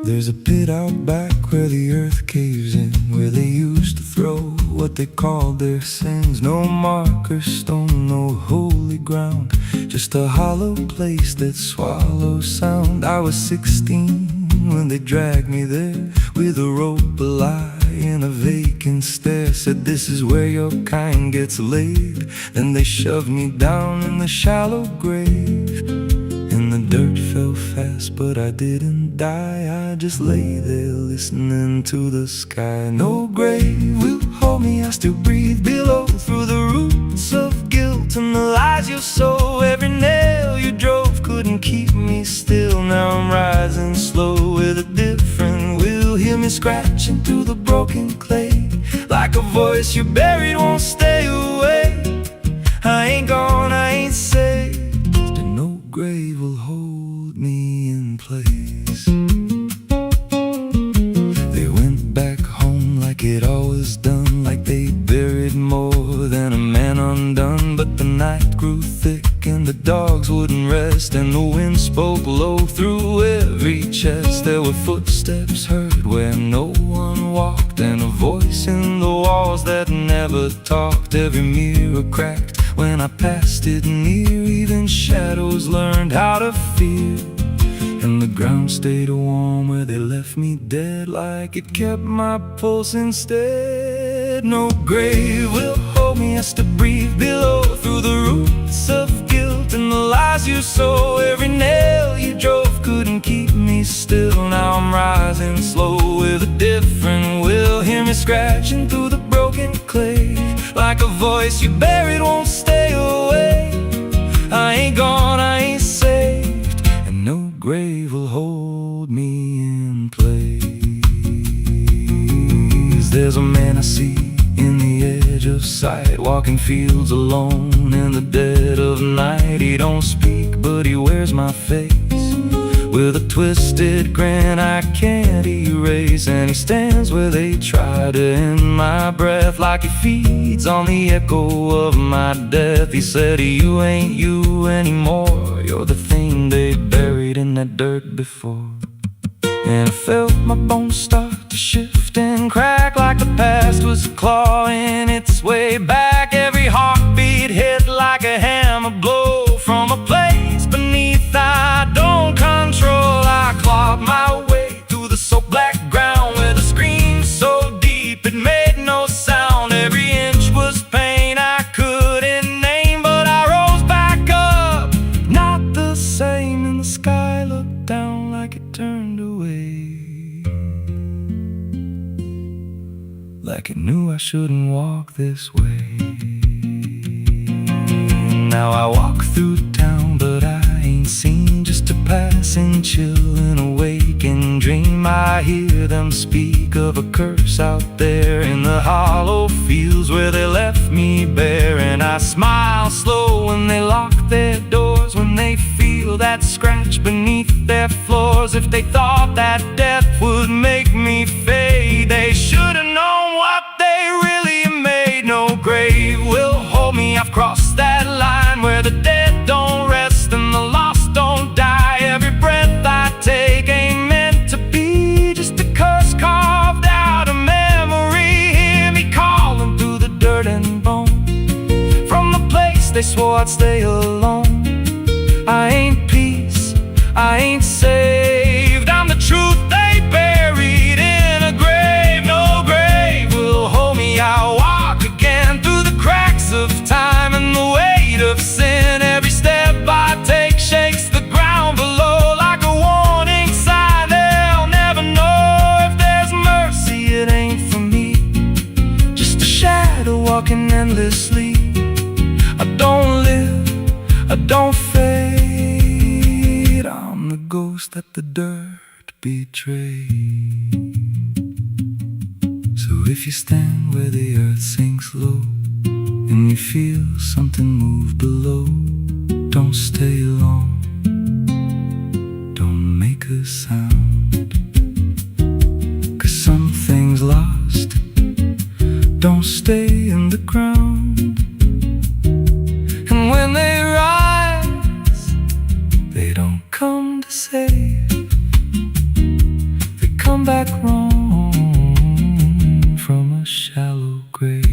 There's a pit out back where the earth caves in, where they used to throw what they called their sins. No marker stone, no holy ground, just a hollow place that swallows sound. I was 16 when they dragged me there, with a rope, a lie, and a vacant stare. Said, this is where your kind gets laid. Then they shoved me down in the shallow grave, and the dirt fell fast, but I didn't die. I just lay there listening to the sky. No grave will hold me, I still breathe below, through the roots of guilt and the lies you sow. Every nail you drove couldn't keep me still. Now I'm rising slow with a different will. Hear me scratching through the broken clay, like a voice you buried won't stay away. I ain't gone, I ain't saved, and no grave will hold me in place. They went back home like it always done, like they buried more than a man undone. But the night grew thick and the dogs wouldn't rest, and the wind spoke low through every chest. There were footsteps heard where no one walked, and a voice in the walls that never talked. Every mirror cracked when I passed it near, even shadows learned how to fear. And the ground stayed warm where they left me dead, like it kept my pulse instead. No grave will hold me, I still breathe below, through the roots of guilt and the lies you sow. Every nail you drove couldn't keep me still. Now I'm rising slow with a different will. Hear me scratching through the broken clay, like a voice you buried won't stay away. I ain't gone, I ain't saved, and no grave will hold me in place. There's a man I see in the edge of sight, walking fields alone in the dead of night. He don't speak, but he wears my face with a twisted grin I can't erase. And he stands where they try to end my breath, like he feeds on the echo of my death. He said, you ain't you anymore, you're the thing they buried in that dirt before. And I felt my bones start to shift and crack, like the past was clawing its way back. Every heartbeat hit like a hammer blow from a place beneath I don't control. I clawed my way through the soap black ground, with a scream so deep it made no sound. Every inch was pain I couldn't name, but I rose back up, not the same. And the sky looked down like it turned away, like it knew I shouldn't walk this way. Now I walk through town, but I ain't seen, just a passing chill and a waking dream. I hear them speak of a curse out there in the hollow fields where they left me bare. And I smile slow when they lock their doors, when they feel that scratch beneath their floors. If they thought that death would make me fade, they should have known what they really made. No grave will hold me, I've crossed that line where the dead don't rest and the lost don't die. Every breath I take ain't meant to be, just a curse carved out of memory. Hear me calling through the dirt and bone, from the place they swore I'd stay alone. I ain't peace, I ain't saved, I'm the truth they buried in a grave. No grave will hold me, I'll walk again through the cracks of time and the weight of sin. Every step I take shakes the ground below, like a warning sign. They'll never know if there's mercy, it ain't for me, just a shadow walking endlessly. I don't live, I don't fade, I'm the ghost that the dirt betrayed. So if you stand where the earth sinks low, and you feel something move below, don't stay long, don't make a sound, 'cause something's lost, don't stay in the ground. And when they rise, they don't come to save, they come back wrong from a shallow grave.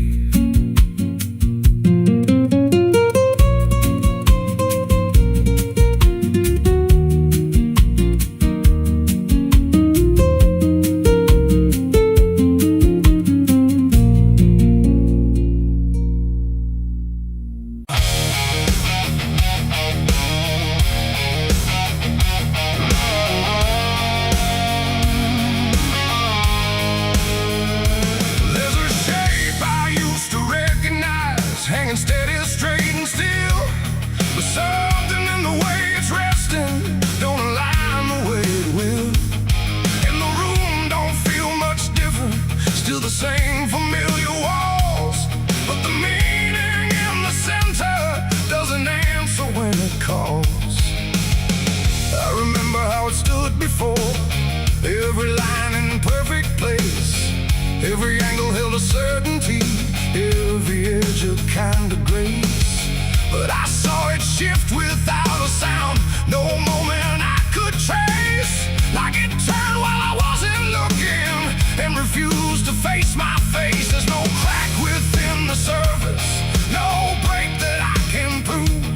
Hanging steady, straight and still, but something in the way it's resting don't align the way it will. And the room don't feel much different, still the same familiar walls, but the meaning in the center doesn't answer when it calls. I remember how it stood before, every line in perfect place, every angle held a certainty, every edge a kind of grace. But I saw it shift without a sound, no moment I could trace. Like it turned while I wasn't looking and refused to face my face. There's no crack within the surface, no break that I can prove,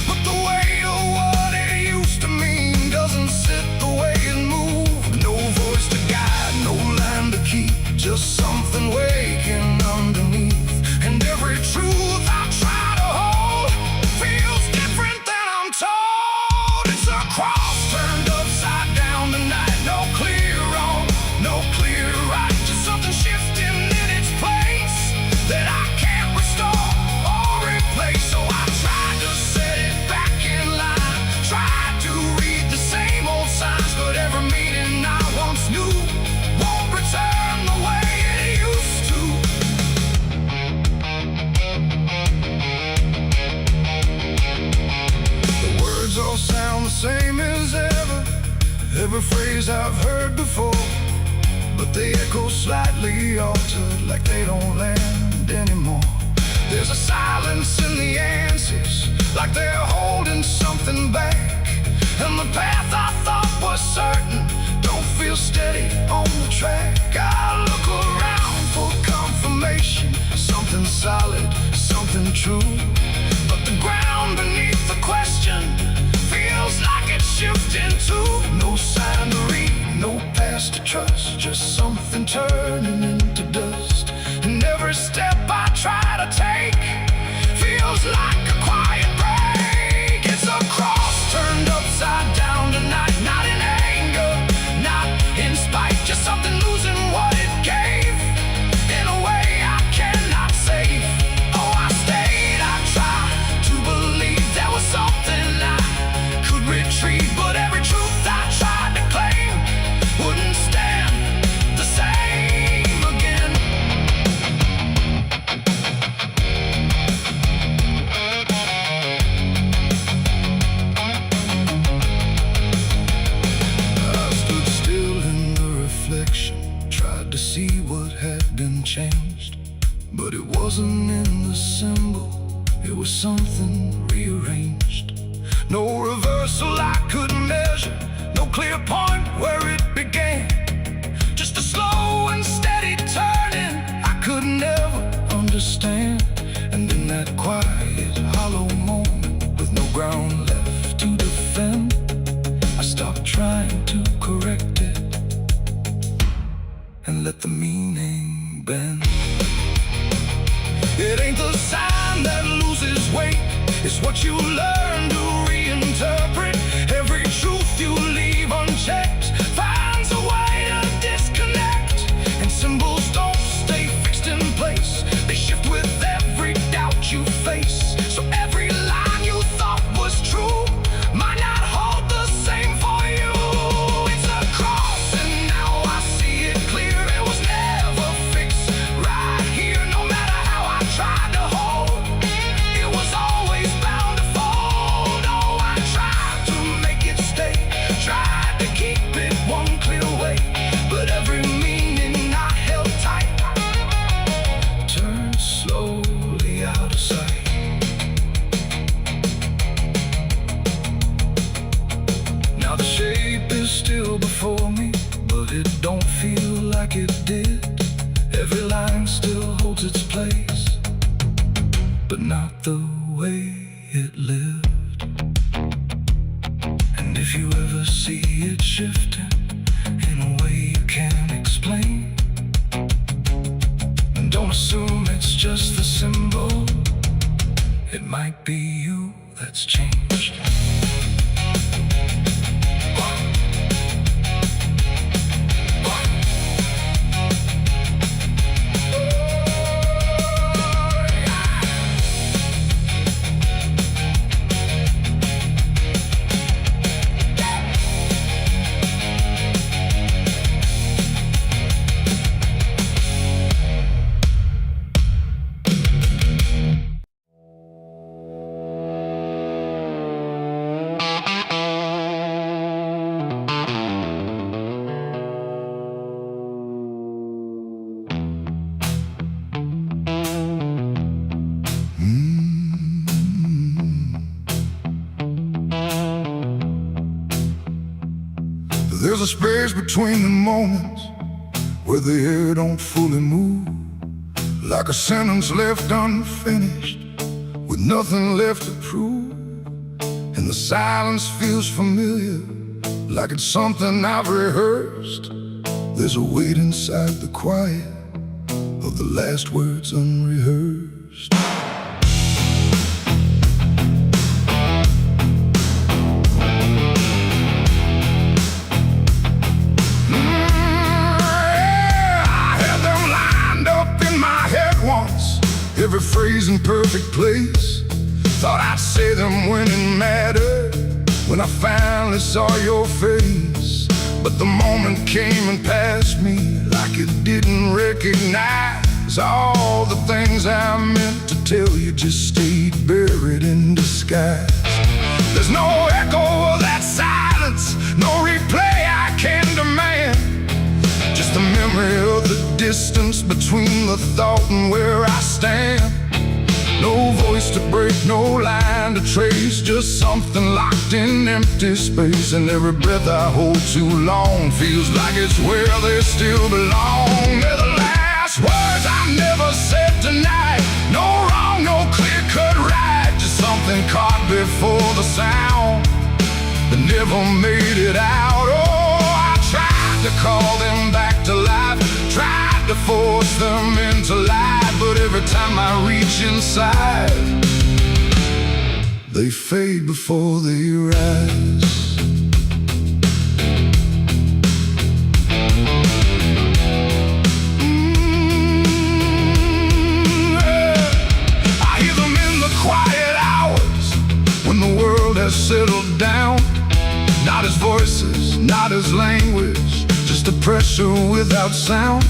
but the weight of what it used to mean doesn't sit the way it moved. No voice to guide, no line to keep, just something waking underneath. And every truth I try to hold feels different than I'm told. It's a cross turned upside down tonight. No clear wrong, no clear right, just something shifting in its place that I can't restore or replace. So I tried to set it back in line, tried to read the same old signs, but every meaning I once knew won't return the way it used to. All sound the same as ever, every phrase I've heard before, but they echo slightly altered, like they don't land anymore. There's a silence in the answers, like they're holding something back, and the path I thought was certain don't feel steady on the track. I look around for confirmation, something solid, something true, but the ground beneath the question feels like it's shifting too. No sign to read, no past to trust, just something turning into dust. And every step I try to take feels like a quiet break. It's a cross turned upside down tonight, not in anger, not in spite, just something losing what it gave in a way I cannot save. Oh, I stayed, I tried to believe there was something retreat, but every truth I tried to claim wouldn't stand the same again. I stood still in the reflection, tried to see what had been changed, but it wasn't in the symbol, it was something rearranged. No reversal I could measure, no clear point where it began, just a slow and steady turning I could never understand. And in that quiet, hollow moment, with no ground left to defend, I stopped trying to correct it and let the meaning bend. It ain't the sign that loses weight, it's what you learn to reinterpret. Every truth you leave unchecked finds a way to disconnect, and symbols don't stay fixed in place, they shift with every doubt you face. So every line you thought was true might not hold the same for you. It's a cross and now I see it clear, it was never fixed right here. No matter how I tried to hold, it was always bound to fold. Oh, I tried to make it stay, tried to keep it one clear way, but every meaning I held tight turned slowly out of sight. Now the shape is still before me, but it don't like it did. Every line still holds its place, but not the way it lived. And if you ever see it shifting in a way you can't explain, then don't assume it's just the symbol. It might be you that's changed. There's a space between the moments where the air don't fully move, like a sentence left unfinished with nothing left to prove. And the silence feels familiar, like it's something I've rehearsed. There's a weight inside the quiet of the last words unrehearsed. Every phrase in perfect place. Thought I'd say them when it mattered, when I finally saw your face. But the moment came and passed me like it didn't recognize. All the things I meant to tell you just stayed buried in disguise. There's no echo of that silence, no replay I can demand. Just the memory of the distance between the thought and where I stand. No voice to break, no line to trace, just something locked in empty space. And every breath I hold too long feels like it's where they still belong. They're the last words I never said tonight. No wrong, no clear-cut right, just something caught before the sound that never made it out. Oh, I tried to call them back to life, tried to force them into life, but every time I reach inside, they fade before they rise. I hear them in the quiet hours when the world has settled down. Not as voices, not as language, just a pressure without sound.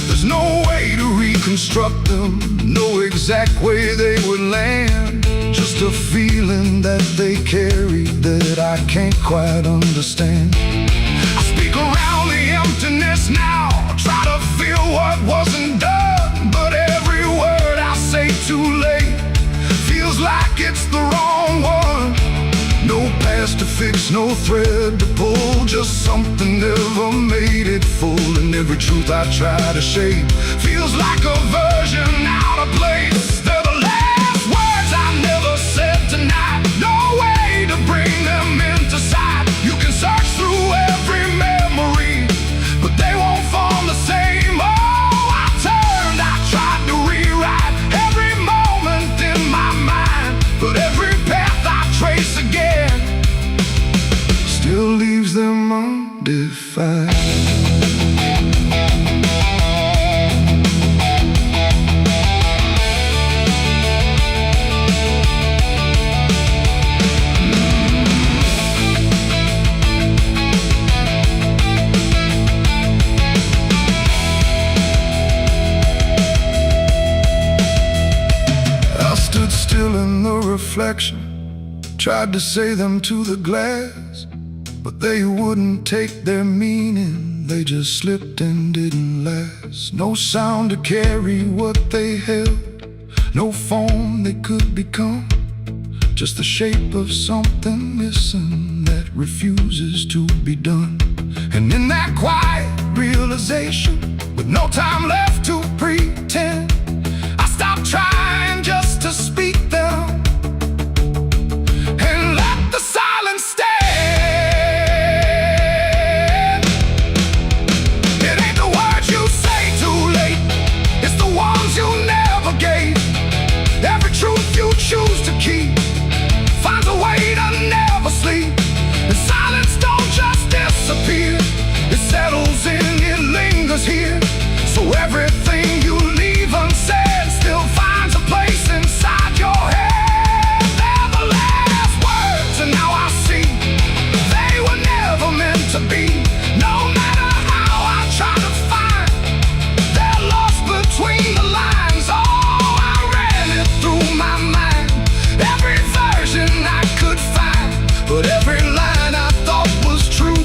There's no way to reconstruct them, no exact way they would land. Just a feeling that they carry that I can't quite understand. I speak around the emptiness now, try to feel what wasn't done, but every word I say too late feels like it's the wrong one. No past to fix, no thread to pull, just something never made it full. And every truth I try to shape feels like a version out of place. They're the last words I never said tonight, no way to bring them into sight. You can search through every memory, but they won't form the same. Oh, I turned, I tried to rewrite every moment in my mind, but every path I trace again still leaves them undefined. I stood still in the reflection, tried to say them to the glass, but they wouldn't take their meaning, they just slipped and didn't last. No sound to carry what they held, no form they could become, just the shape of something missing that refuses to be done. And in that quiet realization, with no time left to pretend. I stopped trying just to speak them and let the silence stand. It ain't the words you say too late, it's the ones you never gave. Every truth you choose to keep finds a way to never sleep. The silence don't just disappear, it settles in, it lingers here. So everything you leave unsaid still finds a place inside your head. They're the last words, and now I see they were never meant to be. No matter how I try to find, they're lost between the lines. Oh, I ran it through my mind, every version I could find, but every line I thought was true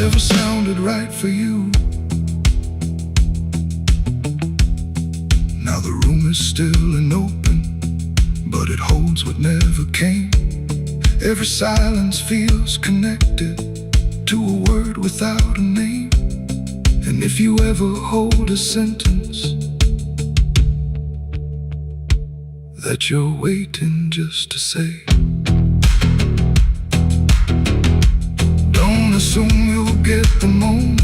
never sounded right for you. Now the room is still and open, but it holds what never came. Every silence feels connected to a word without a name. And if you ever hold a sentence that you're waiting just to say, don't assume you'll get the moment,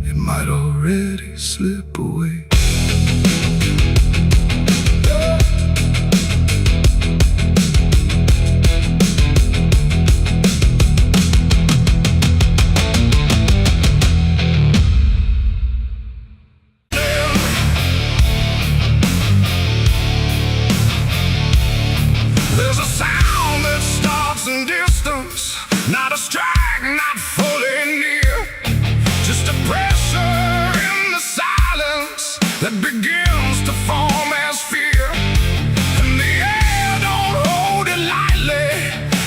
it might already slip away. There's a sound that starts in distance, not a strike, not fully near, just a pressure in the silence that begins to form as fear. And the air don't hold it lightly,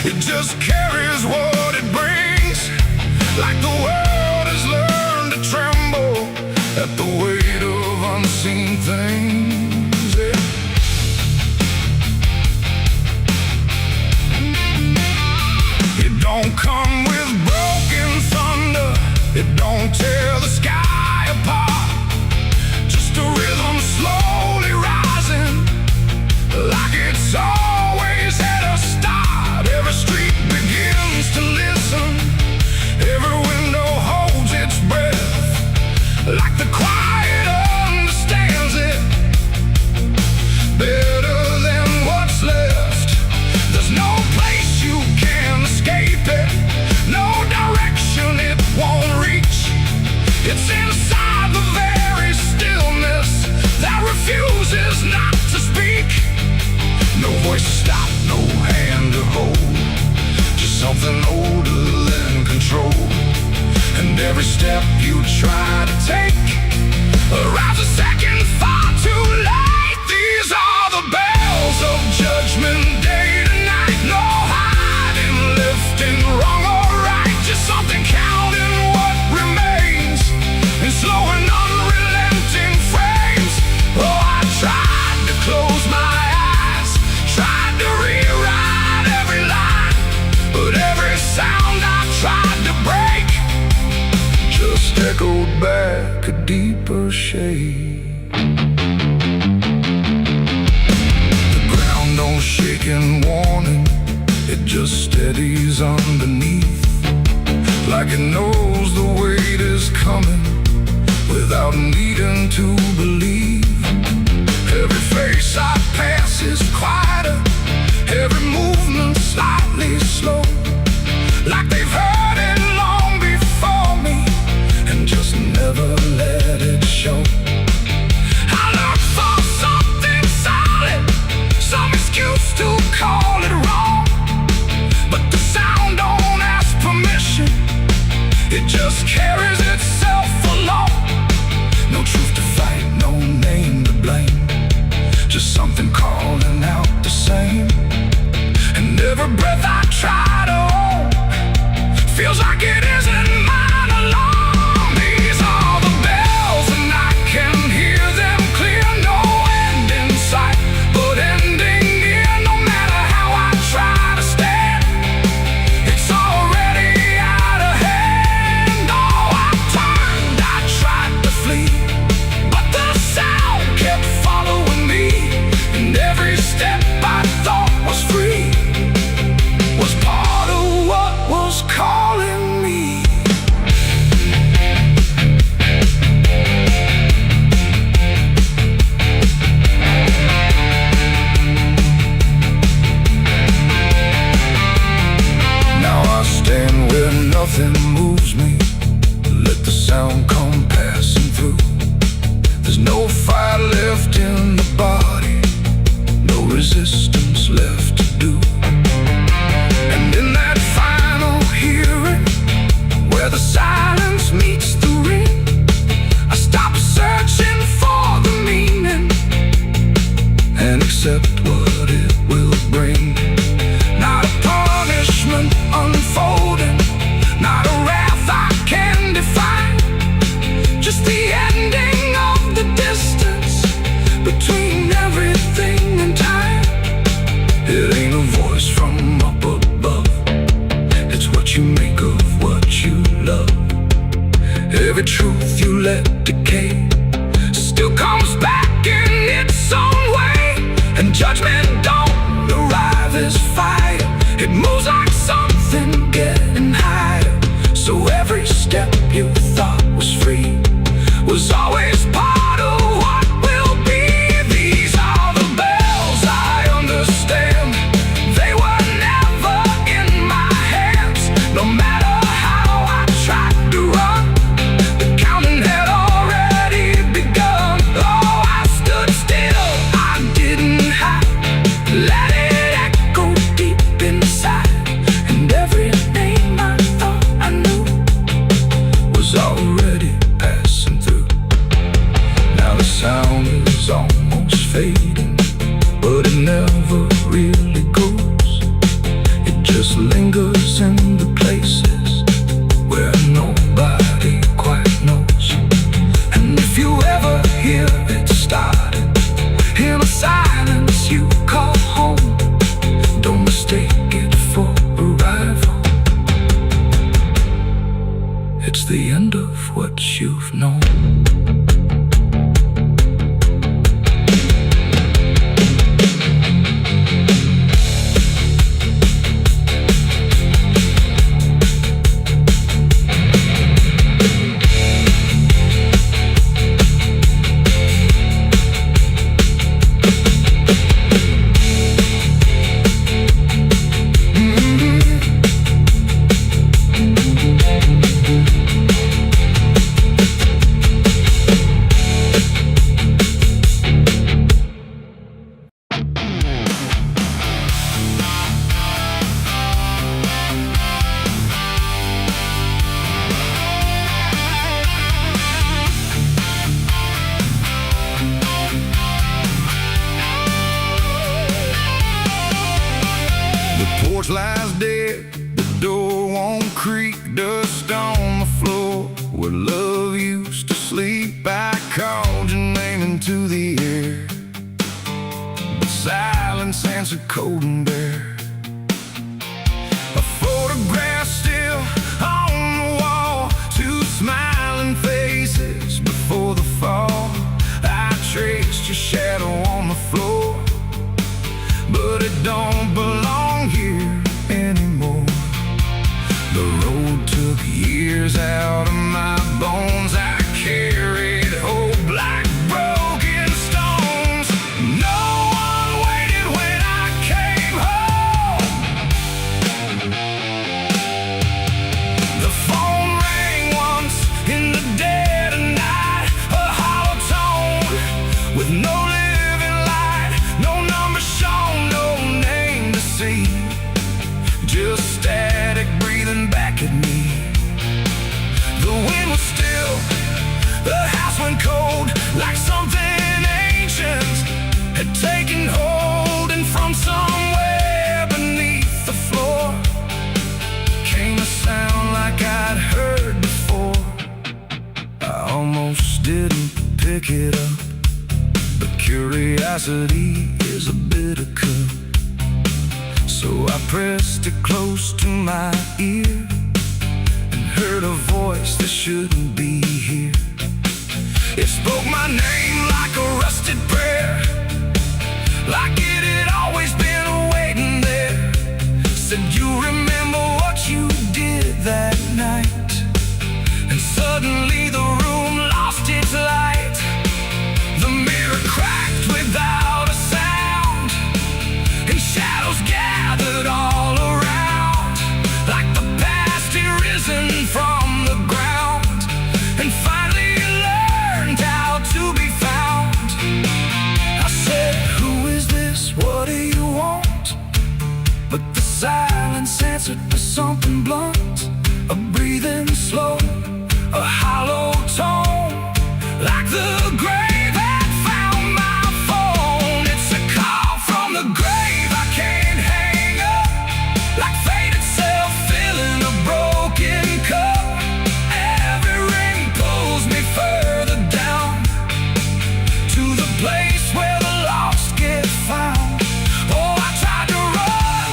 it just carries what it brings. Like the world has learned to tremble at the weight of unseen things. Yeah. It don't come with broken thunder, it don't tear the sky apart, just a rhythm slowly rising, like it's always at a start. Every street begins to listen, every window holds its breath, like the quiet understands it better than what's left. There's no place you can escape it, no direction it won't reach. It's inside the very stillness that refuses not to speak. No voice to stop, no hand to hold, just something older than control. And every step you try to take arrives a second far too late. These are the bells of judgment day to night. No hiding, lifting, wrong or right, just something counting what remains in slow and unrelenting frames. Oh, I tried to close my eyes, tried to rewrite every line, but every sound I tried to break just echoed back a deeper shade. The ground don't shake in warning, it just steadies underneath, like it knows the weight is coming without needing to believe. Every face I pass is quieter, every movement slightly slow, like they've heard it long before me and just never let it show. I look for something solid, some excuse to call it wrong, but the sound don't ask permission, it just carries itself along. No truth to fight, no name to blame, just something calling out the same. And every breath I try to hold feels like it isn't mine alone. These are the bells and I can hear them clear. No end in sight, but ending near. No matter really goes. It just lingers in the places where nobody quite knows. And if you ever hear it started in a silence you call home, don't mistake it for arrival. It's the end of what you've known. Porch lies dead, the door won't creak, dust on the floor where love used to sleep. I called your name into the air, but silence answered cold and bare. A photograph still on the wall, two smiling faces before the fall. I traced your shadow on the floor, but it don't belong here anymore. The road took years out of my bones. I carried hope like broken stones. No one waited when I came home. The phone rang once in the dead of night, a hollow tone with no living light, no number shown, no name to see, just static breathing back at me. The wind was still, the house went cold, like something ancient had taken hold, and from somewhere beneath the floor came a sound like I'd heard before. I almost didn't pick it up, but curiosity is a bitter cup. So I pressed it close to my ear and heard a voice that shouldn't be here. It spoke my name like a rusted prayer, like it had always been waiting there. Said, you remember what you did that night? And suddenly the room lost its light. The mirror cracked without a sound, and shadows gathered all around, like the past had risen from the ground and finally learned how to be found. I said, who is this? What do you want? But the silence answered with something blunt, a breathing slow, a hollow tone, like the grave had found my phone. It's a call from the grave I can't hang up, like fate itself filling a broken cup. Every ring pulls me further down to the place where the lost get found. Oh, I tried to run,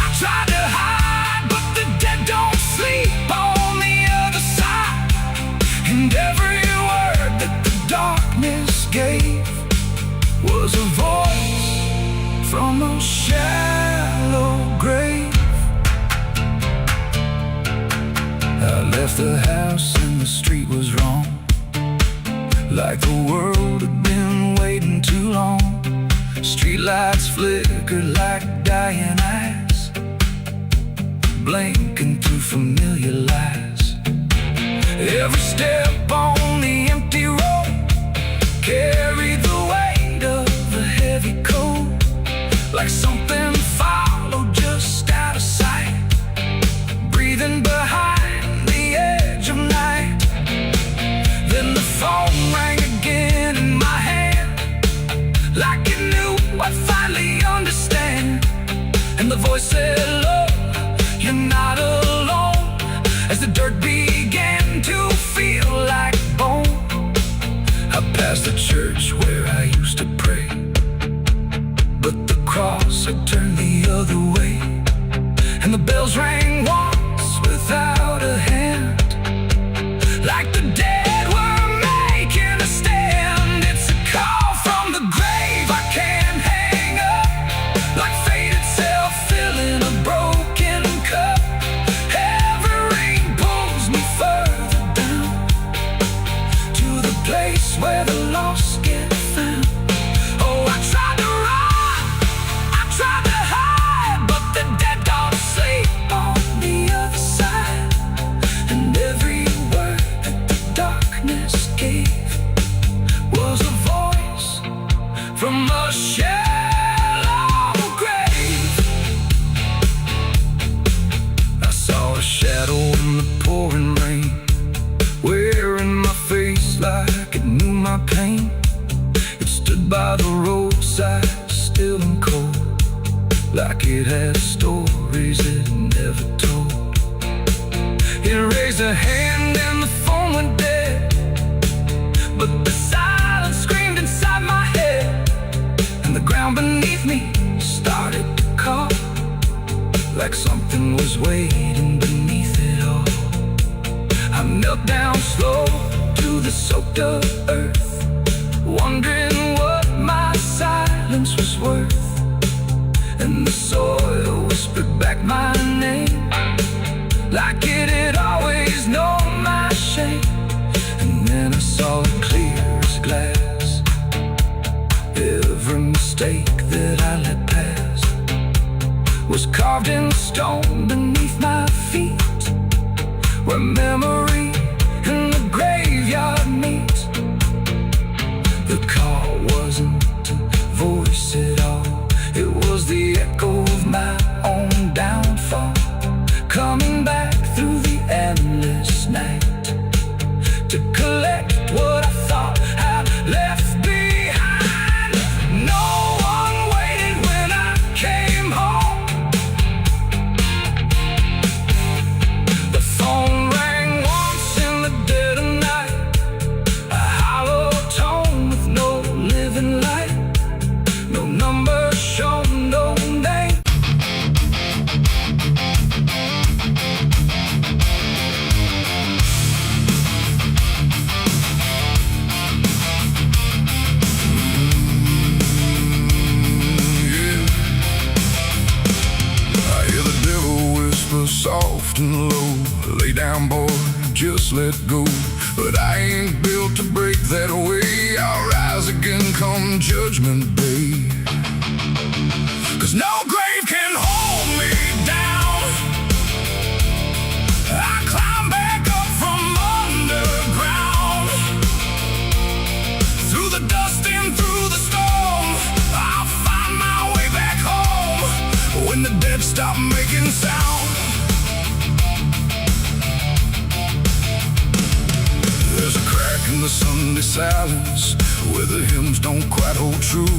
I tried to hide, but the dead don't sleep on the other side. And every word that the darkness gave was a voice from a shallow grave. I left the house and the street was wrong, like the world had been waiting too long. Streetlights flickered like dying eyes, blinking through familiar lies. Every step on the empty road carried the weight of a heavy coat, like something followed just out of sight, breathing behind the edge of night. Then the phone rang again in my hand, like it knew I'd finally understand. And the voice said, look, you're not alone. As the dirt began to feel like bone, I passed the church where I used to pray, but the cross had turned the other way. And the bells rang once without a hand, like the dead were making a stand. It's a call from the grave I can't hang up, like fate itself filling a broken cup. Every ring pulls me further down to the place where the lost get found. Oh, I tried to run, I tried to hide, but the dead don't sleep on the other side. And every word that the darkness gave was a voice from a shallow grave. I saw a shadow in the pouring rain, wearing my face like it knew my pain. It stood by the roadside, still and cold, like it had stories it never told. It raised a hand and the phone went dead, but the silence screamed inside my head. And the ground beneath me started to call, like something was waiting beneath it all. I knelt down slow to the soaked up earth, wondering what my silence was worth. And the soil whispered back my name, like it had always known my shame. And then I saw it clear as glass, every mistake that I let pass was carved in stone beneath my feet, where memory and the graveyard meet. The call wasn't a voice at all, it was the echo of my own downfall, coming back through the endless night to collect what I thought I'd left behind. No one waited when I came home. The phone rang once in the dead of night, a hollow tone with no living light, no number shown, no name. Soft and low, lay down boy, just let go. But I ain't built to break that way. I'll rise again come judgment day, 'cause no grave can hold me down. I climb back up from underground, through the dust and through the storm. I'll find my way back home when the dead stop making sound. There's a crack in the Sunday silence where the hymns don't quite hold true.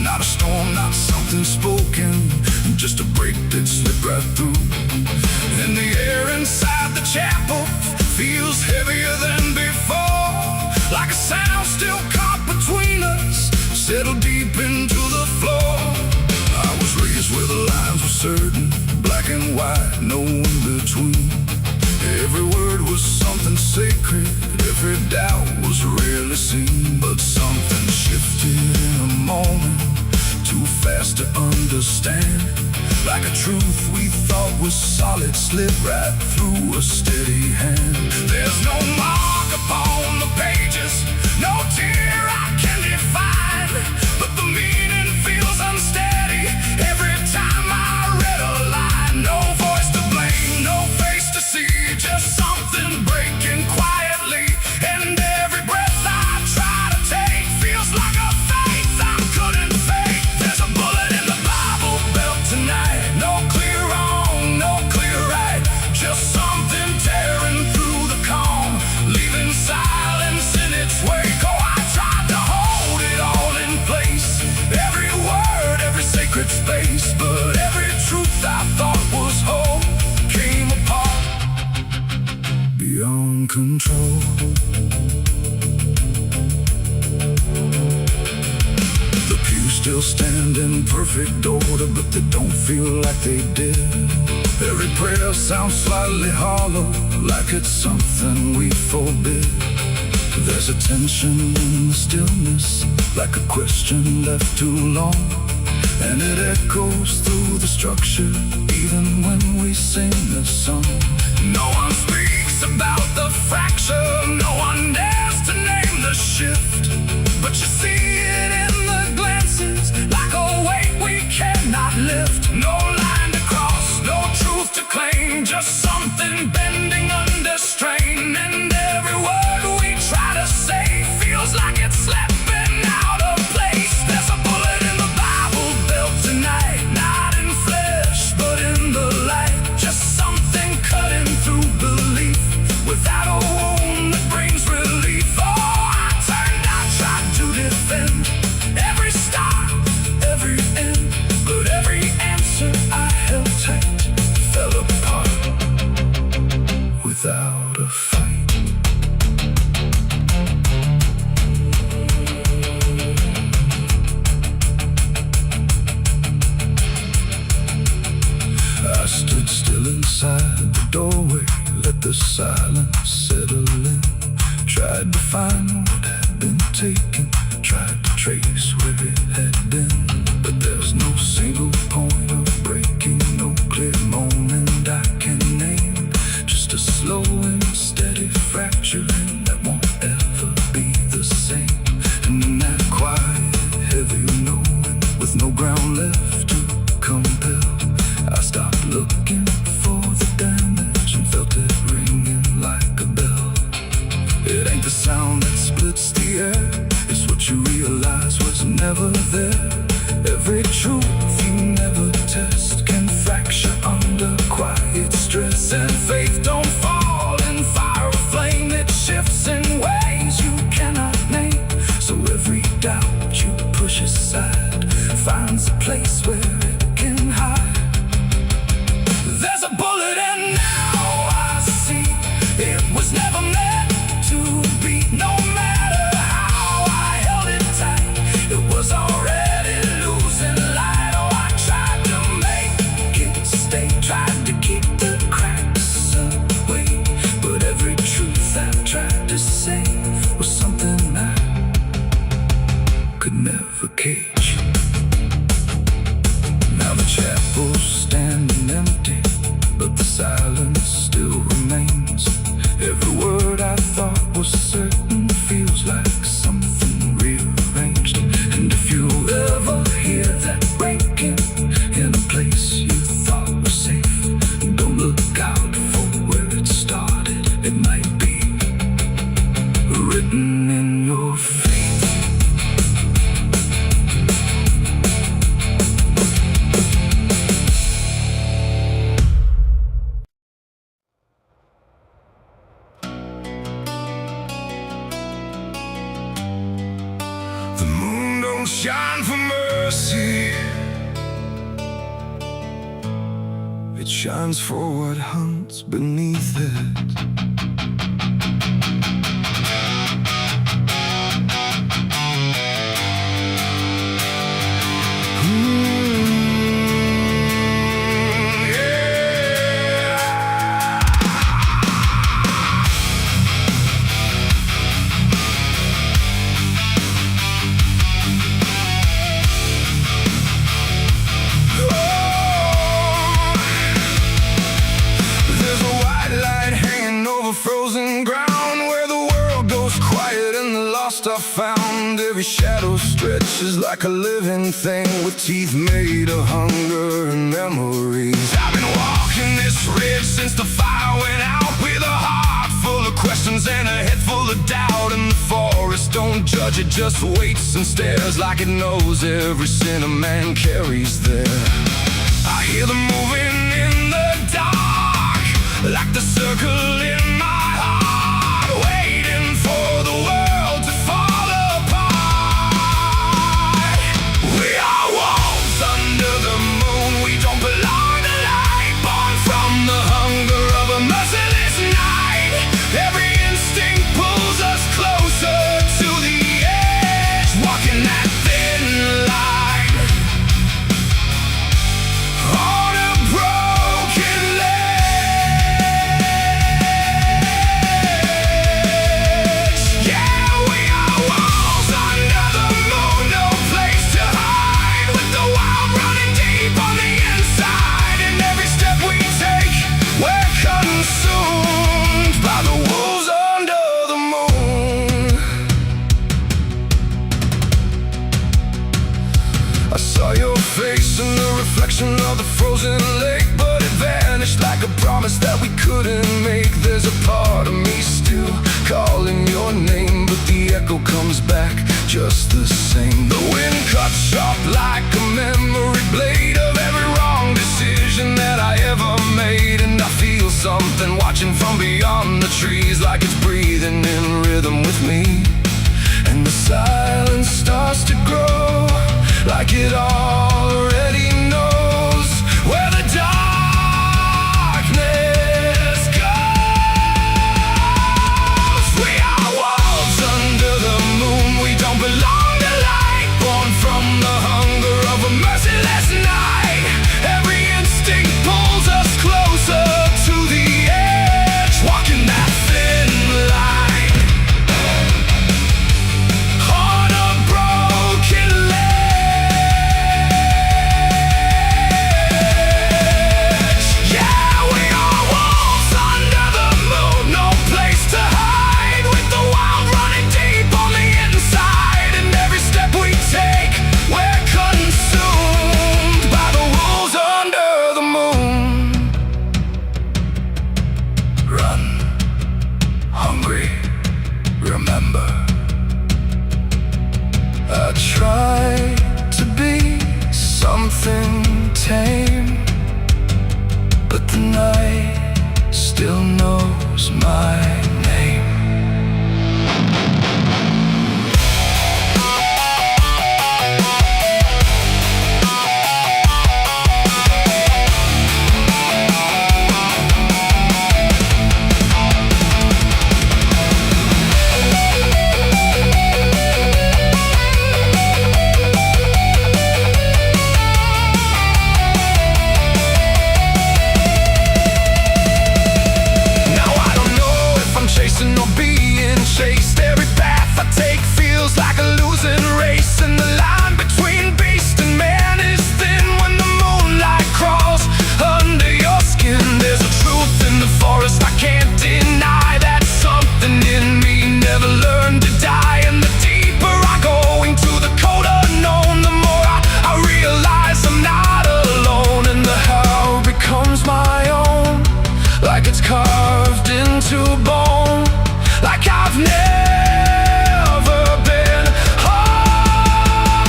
Not a storm, not something spoken, just a break that slipped right through. And the air inside the chapel feels heavier than before, like a sound still caught between us, settled deep into the floor. I was raised where the lines were certain, black and white, no in between. Every word was something sacred, every doubt was rarely seen. But something shifted in a moment, too fast to understand. Like a truth we thought was solid slipped right through a steady hand. There's no mark upon the pages, no tear I can define, but the meaning feels unsteady every time I read a line. No voice to blame, no face to see, just something breaking quietly. And every breath I try to take feels like a faith I couldn't fake. There's a bullet in the Bible belt tonight, no clear wrong, no clear right, just something tearing through the calm, leaving silence in its wake. Oh, I tried to hold it all in place, every word, every sacred space, but every control. The pews still stand in perfect order, but they don't feel like they did. Every prayer sounds slightly hollow, like it's something we forbid. There's a tension in the stillness, like a question left too long, and it echoes through the structure, even when we sing this song. No one speaks about the fracture, no one dares to name the shift, but you see it in the glances, like a weight we cannot lift. No line to cross, no truth to claim, just something bending under strain. And every word we try to say feels like it's slipping out of place. There's a bullet in the Bible belt tonight, not in flesh, but in the light. Just something cutting through belief, without a wound that brings relief. Oh, I turned, I tried to defend every start, every end, but every answer I held tight fell apart without a fight. I stood still inside the doorway, let the silence settle in. Tried to find what had been taken, tried to trace where it had been, but there's no single point of breaking, no clear moment I can name. Just a slow and steady fracturing that won't ever be the same. And in that quiet, heavy knowing, with no ground left to compel, I stopped looking for the damage and felt it ringing like a bell. It ain't the sound that splits the air, it's what you realize was never there. Every truth you never test can fracture under quiet stress. And faith don't fall in fire or flame, it shifts in ways you cannot name. So every doubt you push aside finds a place where it can hide. There's a bullet and now I see it was never meant to be. No matter how I held it tight, it was already losing light. Oh, I tried to make it stay, tried to keep the cracks away, but every truth I tried to say was something I could never cage. Now the chapel's standing empty, but the silence still remains. Every word I thought was certain feels like something rearranged. And if you ever hear that breaking in a place you thought was safe, don't look out for where it started. It might be written in your fate. The moon don't shine for mercy, it shines for what hunts beneath it. Frozen ground where the world goes quiet and the lost are found. Every shadow stretches like a living thing with teeth made of hunger and memories. I've been walking this ridge since the fire went out, with a heart full of questions and a head full of doubt. And the forest don't judge, it just waits and stares like it knows every sin a man carries there. I hear them moving in the dark, like the circle in my heart, waiting for the world to fall apart. We are wolves under the moon, we don't belong to light, born from the hunger of a merciless night. Every frozen lake, but it vanished like a promise that we couldn't make. There's a part of me still calling your name, but the echo comes back just the same. The wind cuts sharp like a memory blade of every wrong decision that I ever made. And I feel something watching from beyond the trees, like it's breathing in rhythm with me. And the silence starts to grow, like it already knows where the darkness goes. We are wolves under the moon. We don't belong to light, born from the hunger of a merciless night. Every instinct pulls us closer to the edge, walking that thin line. Tame, but the night still knows my name. Carved into bone, like I've never been home.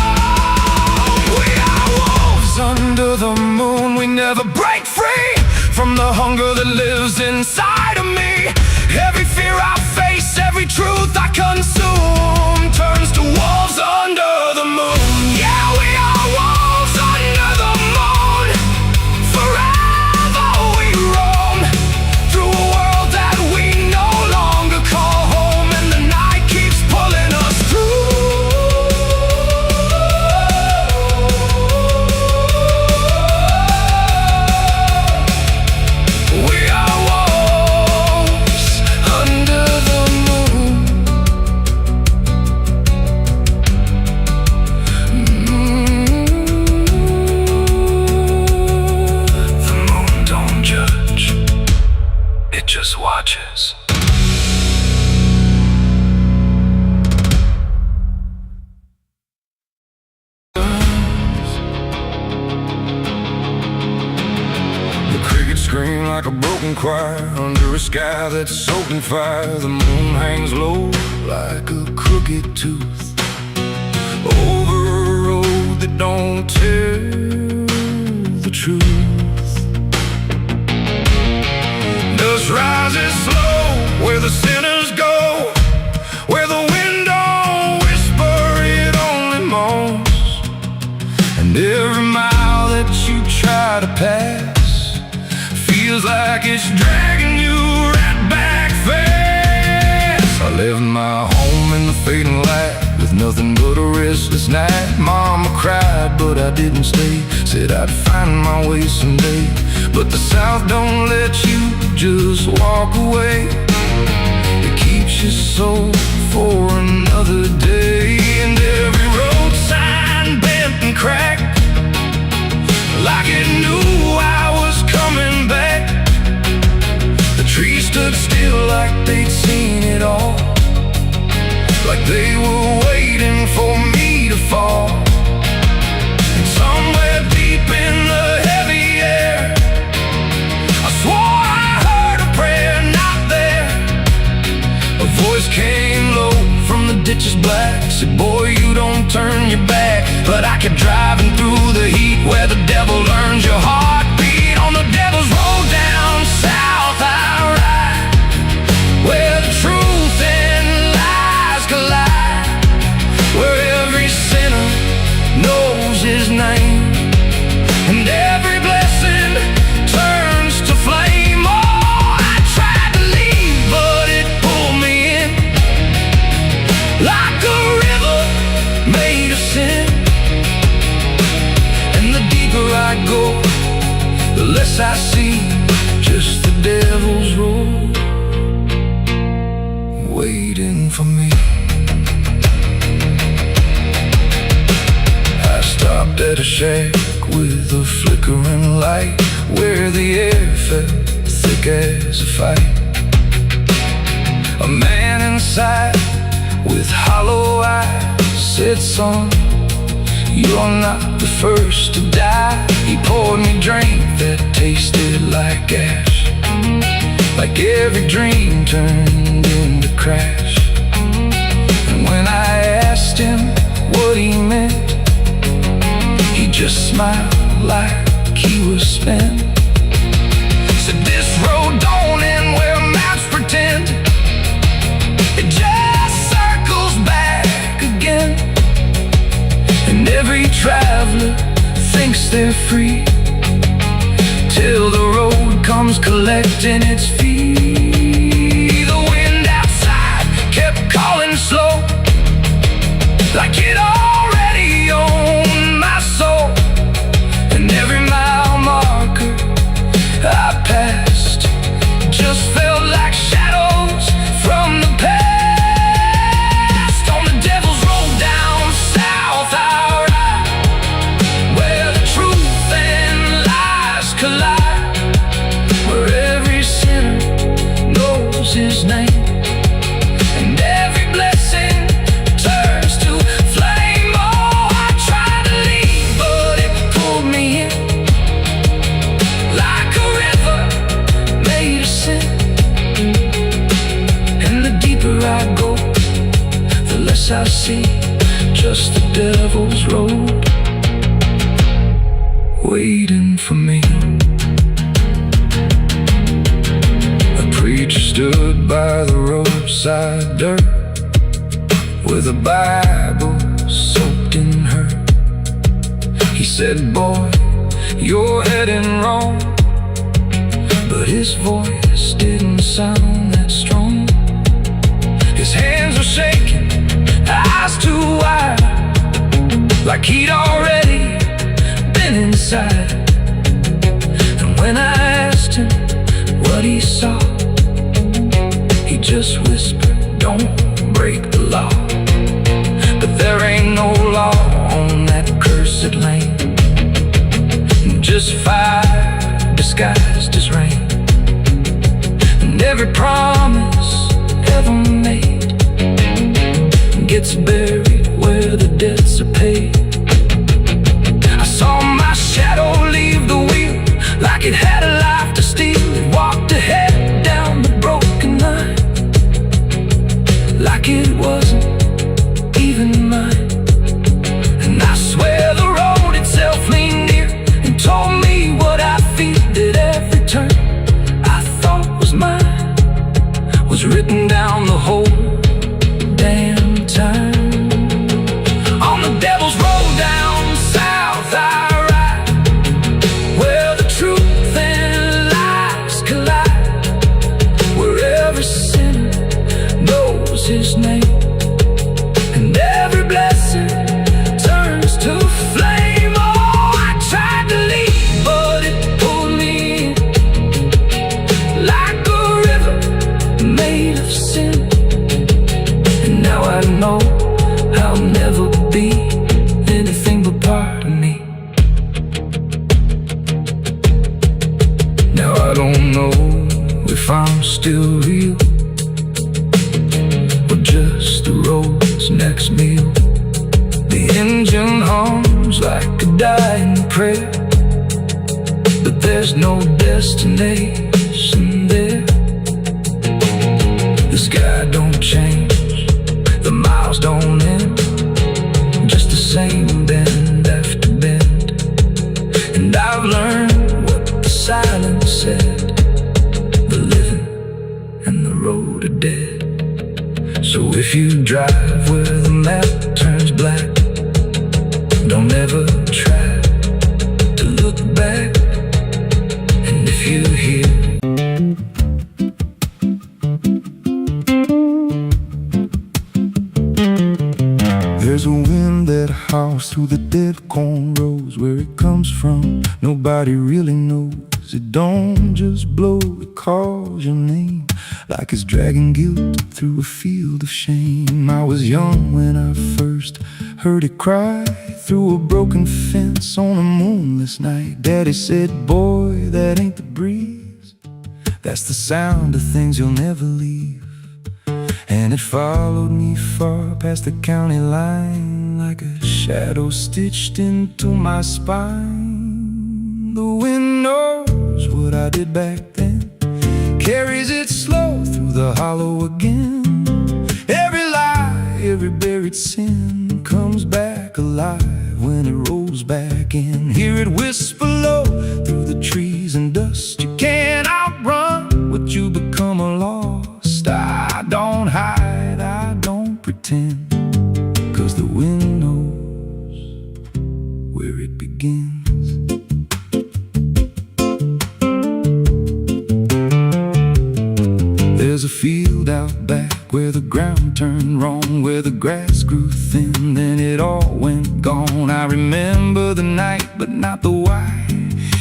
We are wolves under the moon. We never break free from the hunger that lives inside of me. Every fear I face, every truth I consume, turns to wolves under the moon. Yeah, we are wolves under the moon. Forever we roam through a world that we no longer call home, and the night keeps pulling us through. We are wolves under the moon. The moon don't judge, it just watches. The crickets scream like a broken choir under a sky that's soaked in fire. The moon hangs low like a crooked tooth over a road that don't tell the truth. Dust rises slow where the sinners go, where the wind don't whisper, it only moans. And every mile that you try to pass feels like it's dragging you right back fast. I left my home in the fading light with nothing but a restless night. Mama cried, but I didn't stay. Said I'd find my way someday. But the South don't let you just walk away. It keeps you so for another day. And every road sign bent and cracked, like it knew I was coming back. The trees stood still like they'd seen it all, like they were waiting for me to fall. And somewhere deep in the heavy like you're driving through the heat where the devil learns your heartbeat. On the devil's road down south I ride, where the truth and lies collide, where every sinner knows his name, and every blessing turns to flame. Oh, I tried to leave, but it pulled me in, like a river made of sin. And the deeper I go, the less I see, just the devil's road waiting for me. I stopped at a shack with a flickering light, where the air felt thick as a fight. A man inside with hollow eyes said, "Son, you're not the first to die." He poured me a drink that tasted like ash, like every dream turned into crash. And when I asked him what he meant, he just smiled like he was spent. Said, "This road don't end where maps pretend, it just circles back again. And every traveler thinks they're free, till the road comes collecting its fee." The wind outside kept calling slow, like it already owned my soul. And every mile marker I passed just felt like shadows from the past. On the devil's road down south I ride, where the truth and lies collide, where every sinner knows his name, and every blessing turns to flame. Oh, I tried to leave, but it pulled me in, like a river made of sin. And the deeper I go, the less I see, just the devil's road waiting for me. A preacher stood by the roadside dirt, with a Bible soaked in her. He said, "Boy, you're heading wrong," but his voice didn't sound that strong. His hands were shaking, eyes too wide, like he'd already been inside. And when I asked him what he saw, he just whispered, "Don't break the law." But there ain't no law on that cursed lane, just fire disguised as rain. And every promise ever made gets buried where the debts are paid. I saw my shadow leave the wheel, like it had a life to steal. It walked ahead down the broken line, like it wasn't even mine. And I swear the road itself leaned near and told me what I feel, that every turn I thought was mine was written down the whole damn time. On the devil's road down south I ride, where the truth and lies collide, where every sinner knows his name, and every blessing turns to flame. Oh, I tried to leave, but it pulled me in, like a river made of sin. And now I know I'll never be anything but part of me. Now I don't know if I'm still real, or just the road's next meal. The engine hums like a dying prayer, but there's no destination there. The sky don't change, the miles don't end, just the same bend through the dead corn rows. Where it comes from, nobody really knows. It don't just blow, it calls your name, like it's dragging guilt through a field of shame. I was young when I first heard it cry through a broken fence on a moonless night. Daddy said, boy, that ain't the breeze, that's the sound of things you'll never leave. And it followed me far past the county line, like a shadow stitched into my spine. The wind knows what I did back then, carries it slow through the hollow again. Every lie, every buried sin comes back alive when it rolls back in. Hear it whisper low through the trees and dust. You can't outrun what you become lost. I don't hide, I don't pretend, 'cause the wind knows where it begins. There's a field out back where the ground turned wrong, where the grass grew thin, then it all went gone. I remember the night, but not the why,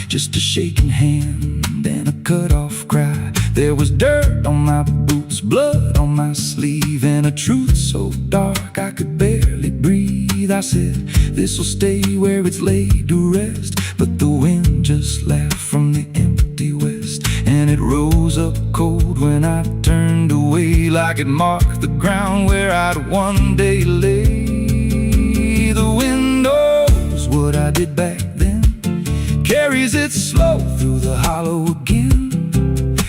just a shaking hand and a cut-off cry. There was dirt on my boots, blood on my sleeve, and a truth so dark I could barely breathe. I said, this'll stay where it's laid to rest, but the wind just laughed from the empty west, and it rose up cold when I turned away, like it marked the ground where I'd one day lay. The wind knows what I did back then, carries it slow through the hollow again.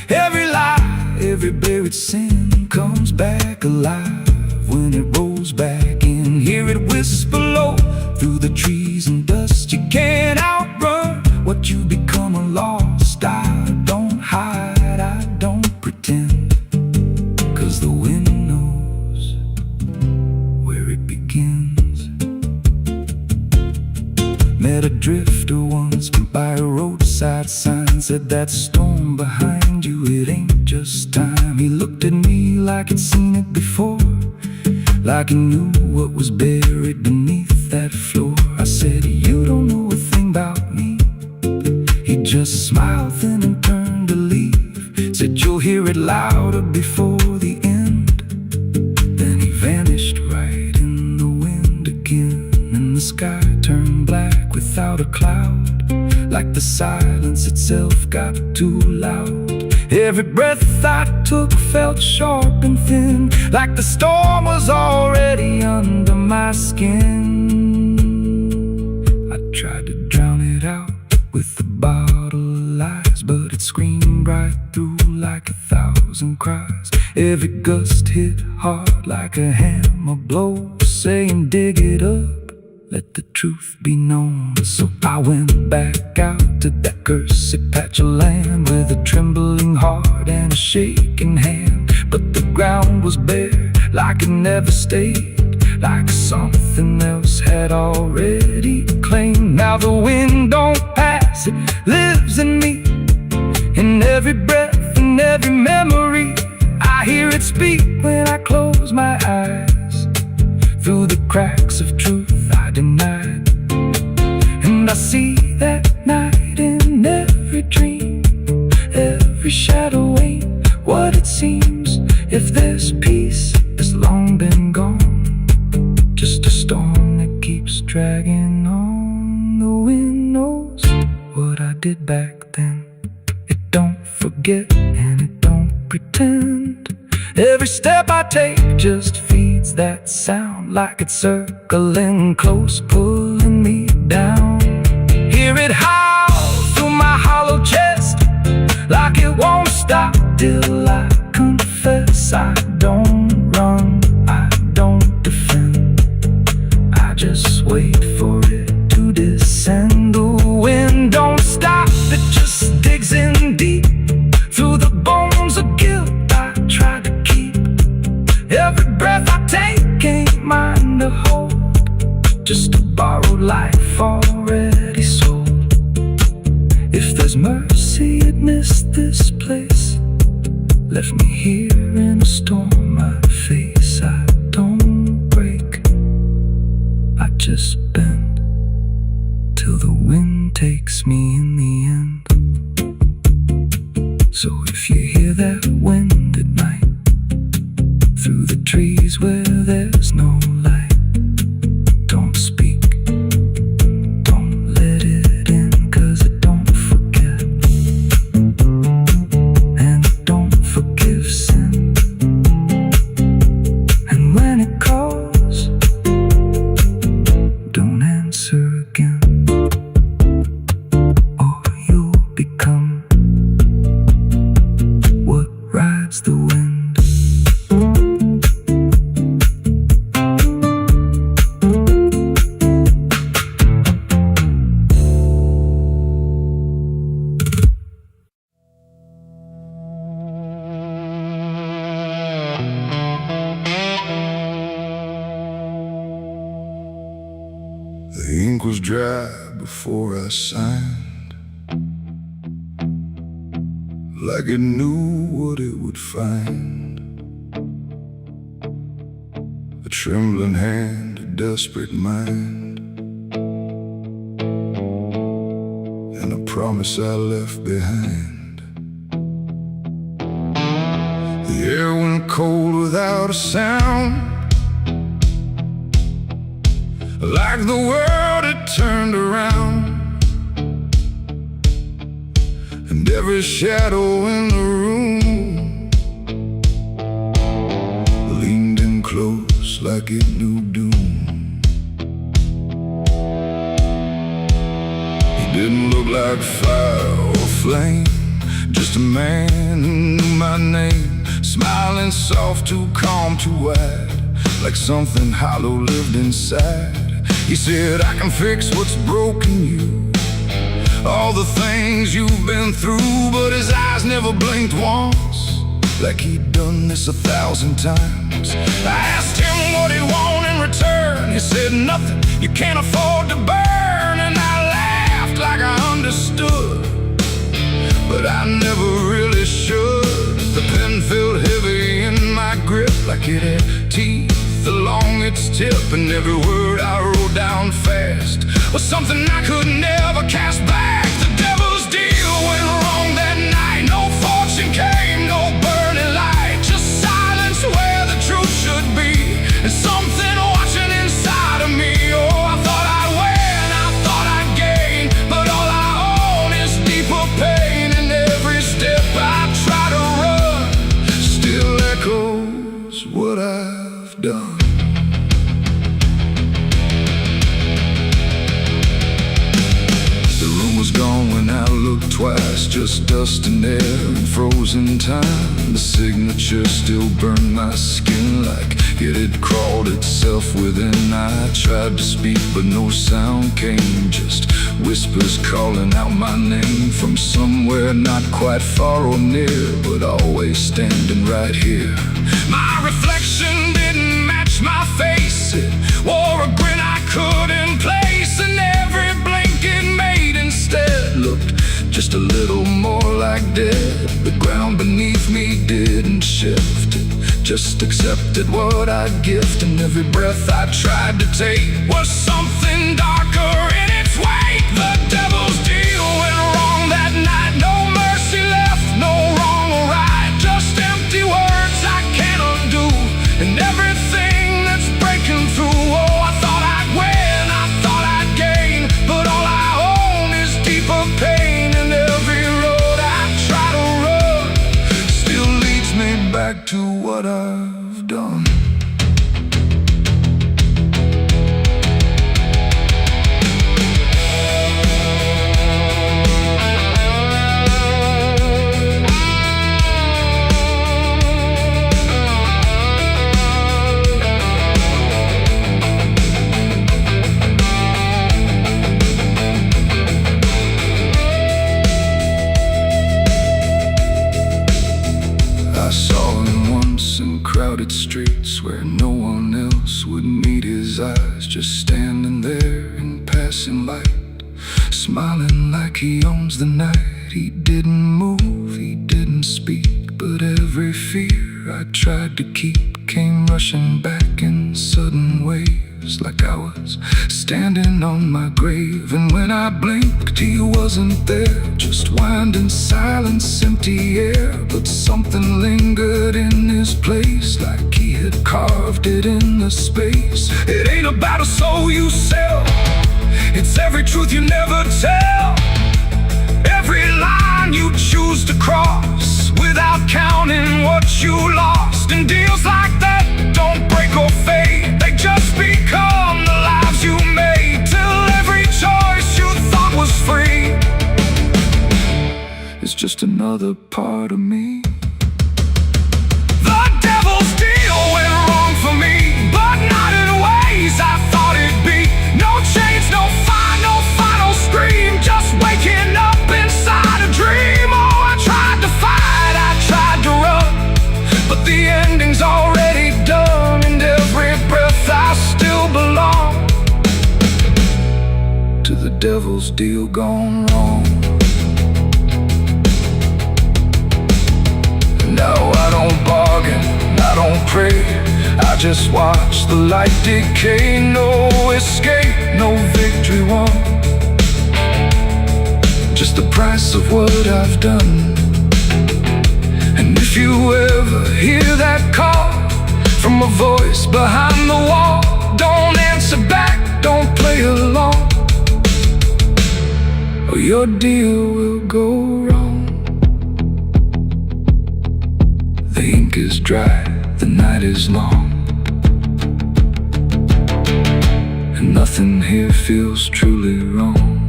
Every lie, every buried sin comes back alive when it rolls back in. Hear it whisper low through the trees and dust. You can't outrun what you become lost. I don't hide, I don't pretend, 'cause the wind knows where it begins. Met a drifter once by a roadside sign, said that storm behind you, it ain't just time. He looked at me like he'd seen it before, like he knew what was buried beneath that floor. I said, you don't know a thing about me. He just smiled then and turned to leave, said you'll hear it louder before the end. Then he vanished right in the wind again, and the sky turned black without a cloud, like the silence itself got too loud. Every breath I took felt sharp and thin, like the storm was already under my skin. I tried to drown it out with a bottle of lies, but it screamed right through like 1,000 cries. Every gust hit hard like a hammer blow, saying dig it up, let the truth be known. So I went back out to that cursed patch of land with a trembling heart and a shaking hand. But the ground was bare, like it never stayed, like something else had already claimed. Now the wind don't pass, it lives in me, in every breath and every memory. I hear it speak when I close my eyes, through the cracks of truth I denied. And I see that night in every dream, every shadow ain't what it seems. If there's peace, it's long been gone, just a storm that keeps dragging on. The wind knows what I did back then, it don't forget and it don't pretend. Every step I take just feeds that sound, like it's circling close, pulling me down. Hear it howl through my hollow chest, like it won't stop till I confess. I don't run, I don't defend, I just wait for it to descend. The wind don't stop, it just digs in deep, through the bones of guilt I try to keep. Every breath I take ain't mine to hold, just a borrowed life already sold. If there's mercy, it missed this place, left me here in a storm I face. I don't break, I just bend. takes me in the end. So if you hear that wind at night, through the trees where there's no light, don't speak, don't let it in, 'cause it don't forget, and it don't forgive sin. And when it calls, don't answer again, or you'll become what rides the wind. The ink was dry before I signed, like it knew what it would find. A trembling hand, a desperate mind, and a promise I left behind. The air went cold without a sound, like the world had turned around, and every shadow in the room leaned in close like it knew doom. He didn't look like fire or flame, just a man who knew my name, smiling soft, too calm, too wide, like something hollow lived inside. He said, I can fix what's broken you, all the things you've been through. But his eyes never blinked once, like he'd done this 1,000 times. I asked him what he wanted in return. He said, nothing, you can't afford to burn. And I laughed like I understood, but I never really should. The pen felt heavy in my grip, like it had teeth along its tip, and every word I wrote down fast was something I could never cast back. The devil's deal went wrong that night. No fortune came, no burning light, just silence where the truth should be, and something watching inside of me. Oh, I thought I'd win, I thought I'd gain, but all I own is deeper pain. And every step I try to run still echoes what I've done. Gone when I looked twice, just dust and air and frozen time. The signature still burned my skin like it had crawled itself within. I tried to speak but no sound came, just whispers calling out my name from somewhere not quite far or near, but always standing right here. My reflection didn't match my face, it wore a grin I couldn't place, and every blink it made instead looked just a little more like dead. The ground beneath me didn't shift, it just accepted what I'd gift, and every breath I tried to take was something darker in its wake. The devil's deal went wrong that night, no mercy left, no wrong or right, just empty words I can't undo, and everything that's breaking through. Oh, I thought I'd win, I thought I'd gain, but all I own is deeper pain. And every road I try to run still leads me back to what I've done. Crowded streets where no one else would meet his eyes, just standing there in passing light, smiling like he owns the night. He didn't move, he didn't speak, But every fear I tried to keep came rushing back in sudden waves, like I was standing on my grave. And when I blinked, he wasn't there, just winding silence, empty air. But something lingered in his place, like he had carved it in the space. It ain't about a soul you sell, it's every truth you never tell, every line you choose to cross without counting what you lost. And deals like that don't break or fade, they just become the lives you made, till every choice you thought was free is just another part of me. The devil's deal went wrong for me, but not in ways I thought it'd be. No chains, no fire, no final scream, just waking up inside a dream. Oh, I tried to fight, I tried to run, but the ending's already done. And every breath I still belong to the devil's deal gone wrong. Now I don't bargain, I don't pray, I just watch the light decay. No escape, no victory won, just the price of what I've done. And if you ever hear that call from a voice behind the wall, don't answer back, don't play along, or your deal will go wrong. The ink is dry, the night is long, and nothing here feels truly wrong.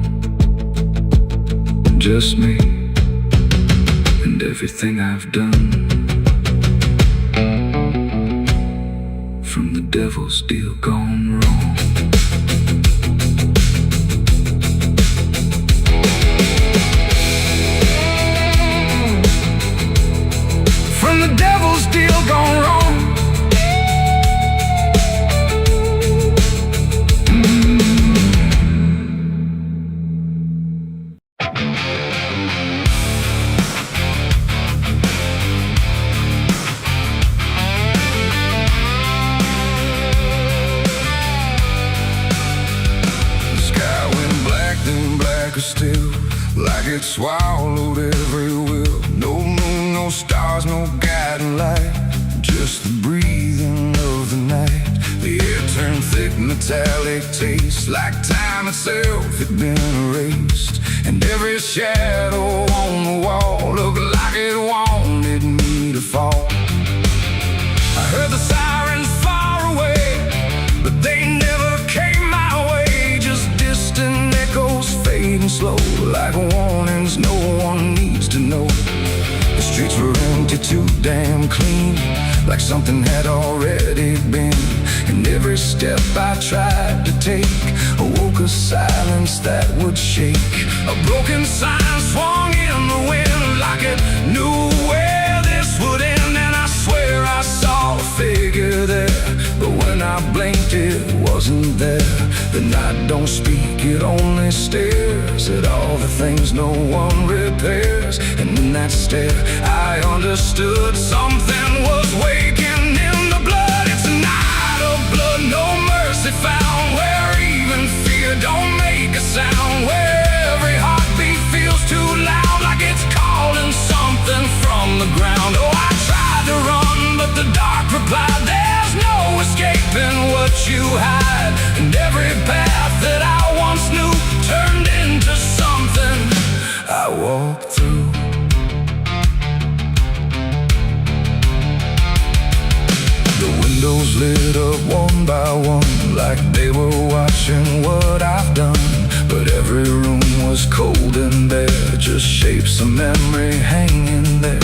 Just me and everything I've done, from the devil's deal gone wrong. From the devil's deal gone wrong. Still, like it swallowed every will. No moon, no stars, no guiding light, just the breathing of the night. The air turned thick, metallic taste, like time itself had been erased. And every shadow on the wall looked like it wanted me to fall. I heard the sirens far away, but they never came my way. Just distant echoes fading slow, like warnings no one needs to know. The streets were empty, too damn clean, like something had already been. And every step I tried to take awoke a silence that would shake. A broken sign swung in the wind, like it knew where this would end. And I swear I saw a figure there, but when I blinked it wasn't there. The night don't speak, it only stares at all the things no one repairs. And in that stare I understood something was waking in the blood. It's a night of blood, no mercy found, where even fear don't make a sound, where every heartbeat feels too loud, like it's calling something from the ground. Oh, I tried to run, but the dark replied, there's no escaping what you hide. And every path that I once knew turned into something I walked through. The windows lit up one by one, like they were watching what I've done. But every room was cold and bare, just shapes of memory hanging there.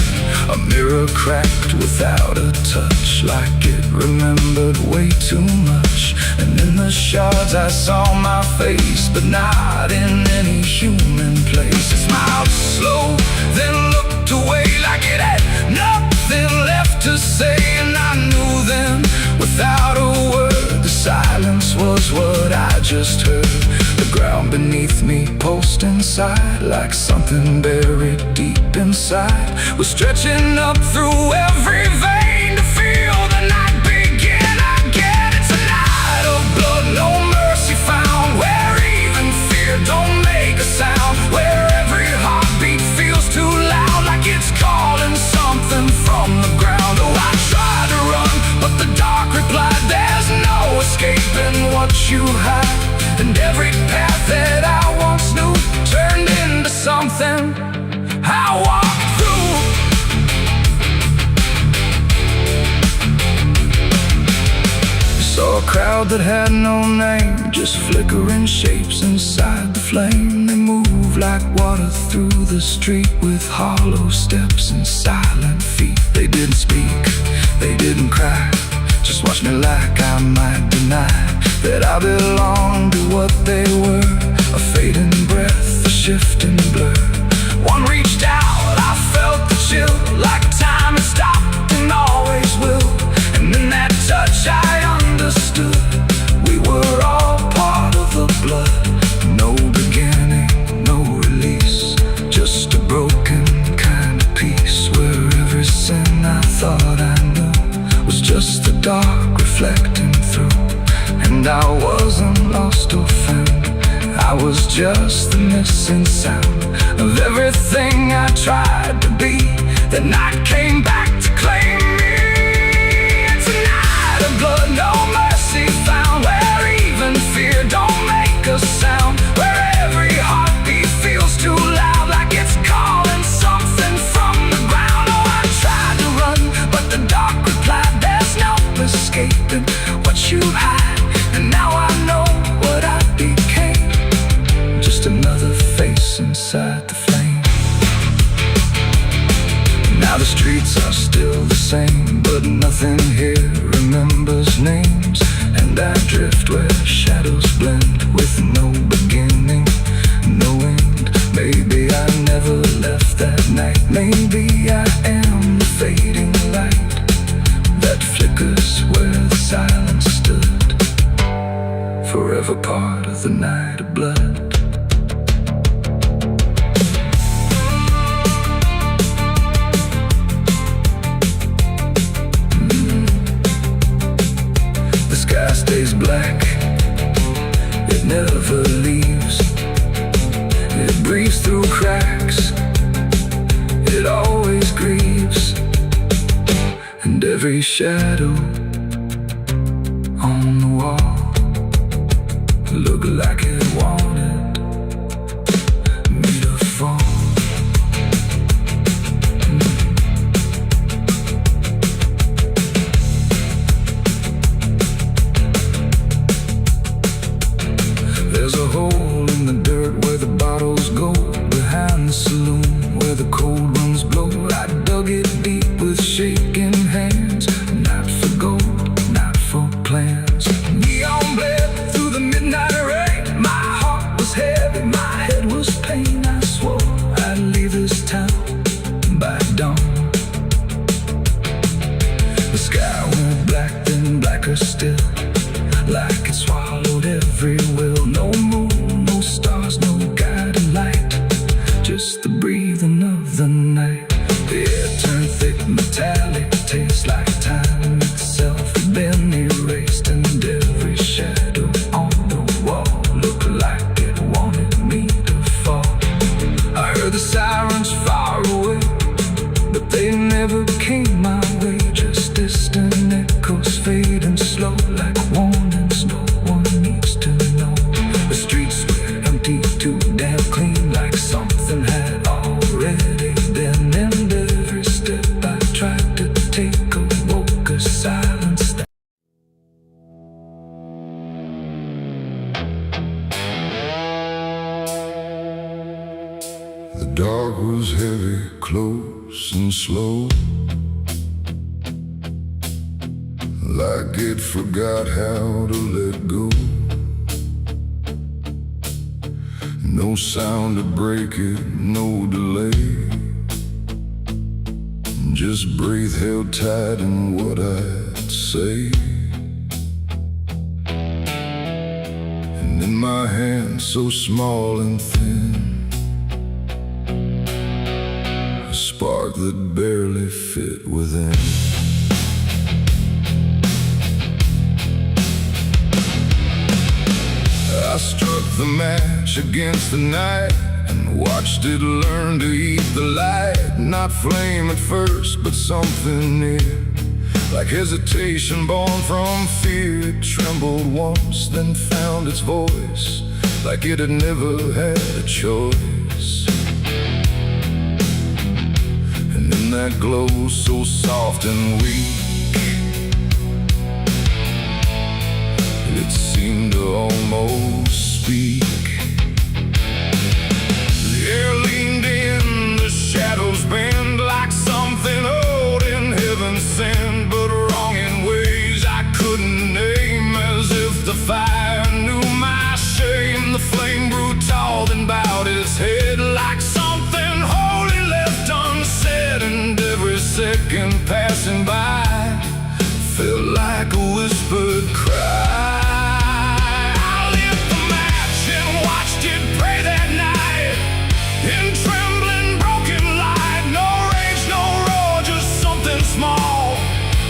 A mirror cracked without a touch, like it remembered way too much. And in the shards I saw my face, but not in any human place. It smiled slow, then looked away, like it had nothing left to say. And I knew then, without a word, the silence was what I just heard. The ground beneath me pulsed inside, like something buried deep in inside was stretching up through every vein to feel the night begin again. It's a night of blood, no mercy found, where even fear don't make a sound, where every heartbeat feels too loud, like it's calling something from the ground. Oh, I tried to run, but the dark replied, there's no escaping what you hide. And every path that I once knew turned into something I walked through. Saw a crowd that had no name, just flickering shapes inside the flame. They moved like water through the street, with hollow steps and silent feet. They didn't speak, they didn't cry, just watched me like I might deny that I belonged to what they were. A fading breath, a shifting blur. One reached out, I felt the chill, like time had stopped and always will. And in that touch I understood, we were all part of the blood. No beginning, no release, just a broken kind of peace, where every sin I thought I knew was just the dark reflecting through. And I wasn't lost or found, I was just the missing sound of everything I tried to be. That night came back to claim me. It's a night of blood, no mercy found, where even fear don't make a sound, where every heartbeat feels too loud, like it's calling something from the ground. Oh, I tried to run, but the dark replied, there's no escaping what you hide. And now I know what I became, just another face inside the flame. Now the streets are still the same, but nothing here remembers names. And I drift where shadows blend, with no beginning, no end. Maybe I never left that night, maybe I am the fading light that flickers where the silence stood, forever part of the night of blood. The sky stays black, it never leaves. It breathes through cracks, it always grieves. And every shadow on the wall look like it wanted me to fall. There's a hole in the dirt where the bottles go, behind the saloon where the cold winds blow. I dug it deep with shaking hands, not for gold, not for plans. Neon bled through the midnight rain, my heart was heavy, my head was pain. I swore I'd leave this town by dawn. The sky went black, then blacker still, like it swallowed every will. No moon, no stars, no guiding light, just the breathing of the night. The air turned thick, metallic, tastes like time itself had been erased. And every shadow on the wall looked like it wanted me to fall. I heard the sirens far away, but they never came my way. Just distant echoes fading slow, like warnings no one needs to know. The streets were empty, too damn clean, like something had already been. And every step I tried to take awoke a silence that the dark was heavy, close and slow, like it forgot how to let go. No sound to break it, no delay, just breath held tight in what I'd say. And in my hand so small and thin, spark that barely fit within. I struck the match against the night and watched it learn to eat the light. Not flame at first, but something near, like hesitation born from fear. It trembled once, then found its voice, like it had never had a choice. And in that glow so soft and weak, it seemed to almost speak. The air leaned in, the shadows bend, like something old in heaven sent, but wrong in ways I couldn't name. As if the fire knew my shame, the flame grew tall, then bowed its head, like something holy left unsaid. And every second passing by felt like a whispered cry.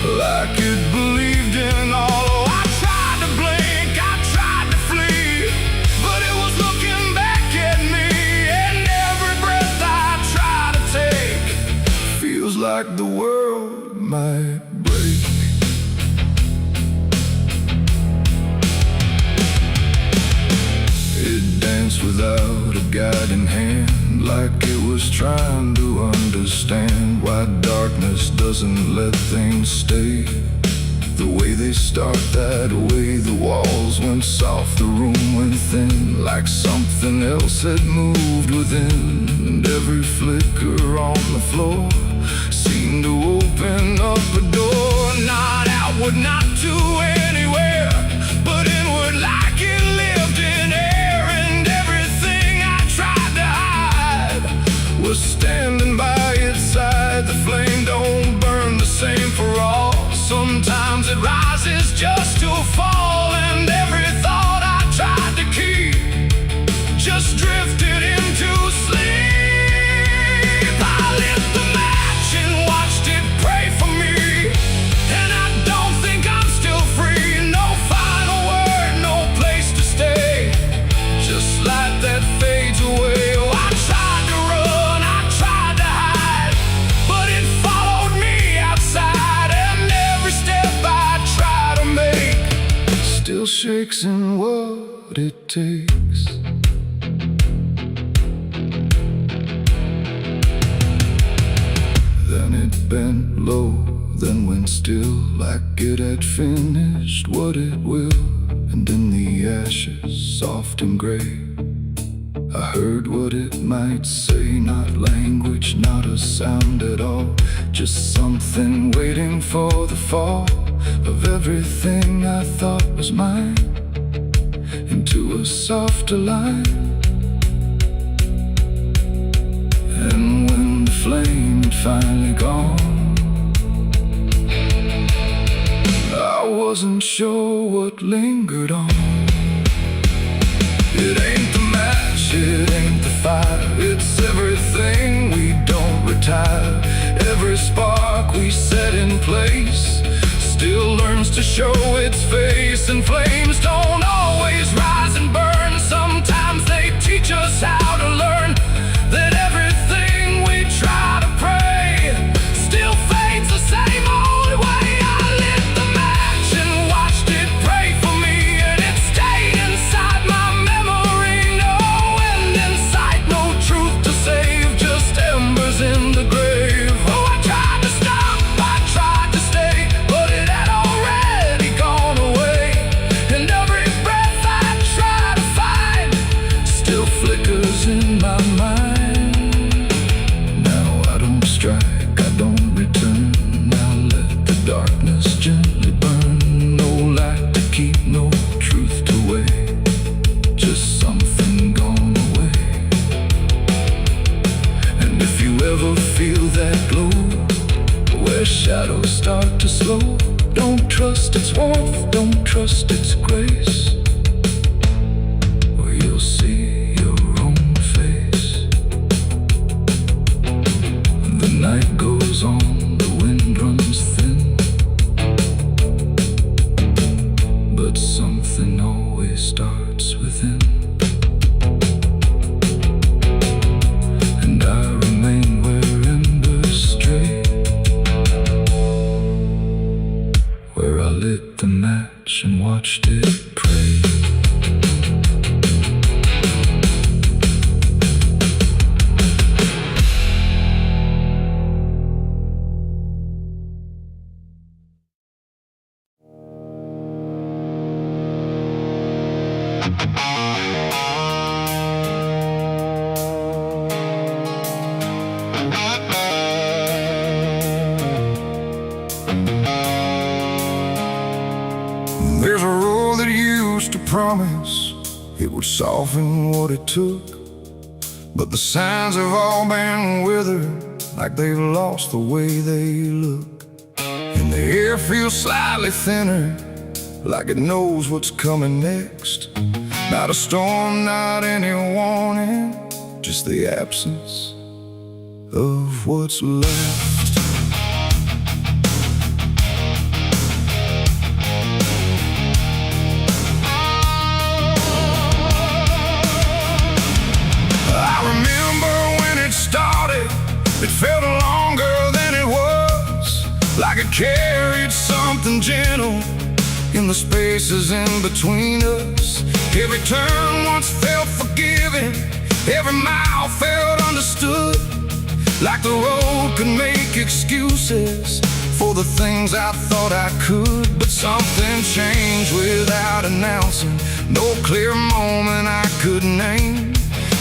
Like it believed in all. I tried to blink, I tried to flee, but it was looking back at me. And every breath I try to take feels like the world might break. It danced without a guiding hand, like it was trying to understand why darkness doesn't let things stay the way they start. That way the walls went soft, the room went thin, like something else had moved within. And every flicker on the floor seemed to open up a door, not outward, not to anywhere, but inward, like it lived in air. And everything I tried to hide was standing by its side. The flame don't burn the same for all. Sometimes it rises just to fall. And every thought I tried to keep just drifted into sleep. I lit the match and watched it pray for me, and I don't think I'm still free. No final word, no place to stay, just light that fades away. Oh, I tried to run, I tried to hide, but it followed me outside. And every step I try to make still shakes in what it takes. Then it bent low, then went still, like it had finished what it will. And in the ashes, soft and gray, I heard what it might say. Not language, not a sound at all, just something waiting for the fall of everything I thought was mine into a softer line. And when the flame had finally gone, I wasn't sure what lingered on. It ain't the match, it ain't the fire, it's everything we don't retire. Every spark we set in place still learns to show its face. And flames don't always rise and burn, sometimes they teach us how to learn that everything we try to pray still fades the same old way. I lit the match and watched it pray for me, and it stayed inside my memory. No end in sight, no truth to save, just embers in the grave. Oh, I tried to stop, I tried to stay, but it had already gone away. And every breath I try to find still flickers in my mind. Now I don't strike, I don't return. Now let the darkness gently burn. No light to keep, no truth to weigh, just something gone away. And if you ever feel that glow where shadows start to slow, don't trust its warmth, don't trust its grace, or you'll see your own face. The night goes on, the wind runs thin, but something always starts within. And I remain where embers stray, where I lit the match and watched it pray. There's a road that used to promise it would soften what it took, but the signs have all been withered, like they've lost the way they look. And the air feels slightly thinner, like it knows what's coming next. Not a storm, not any warning, just the absence of what's left. It felt longer than it was, like it carried something gentle in the spaces in between us. Every turn once felt forgiving, every mile felt understood, like the road could make excuses for the things I thought I could. But something changed without announcing, no clear moment I could name,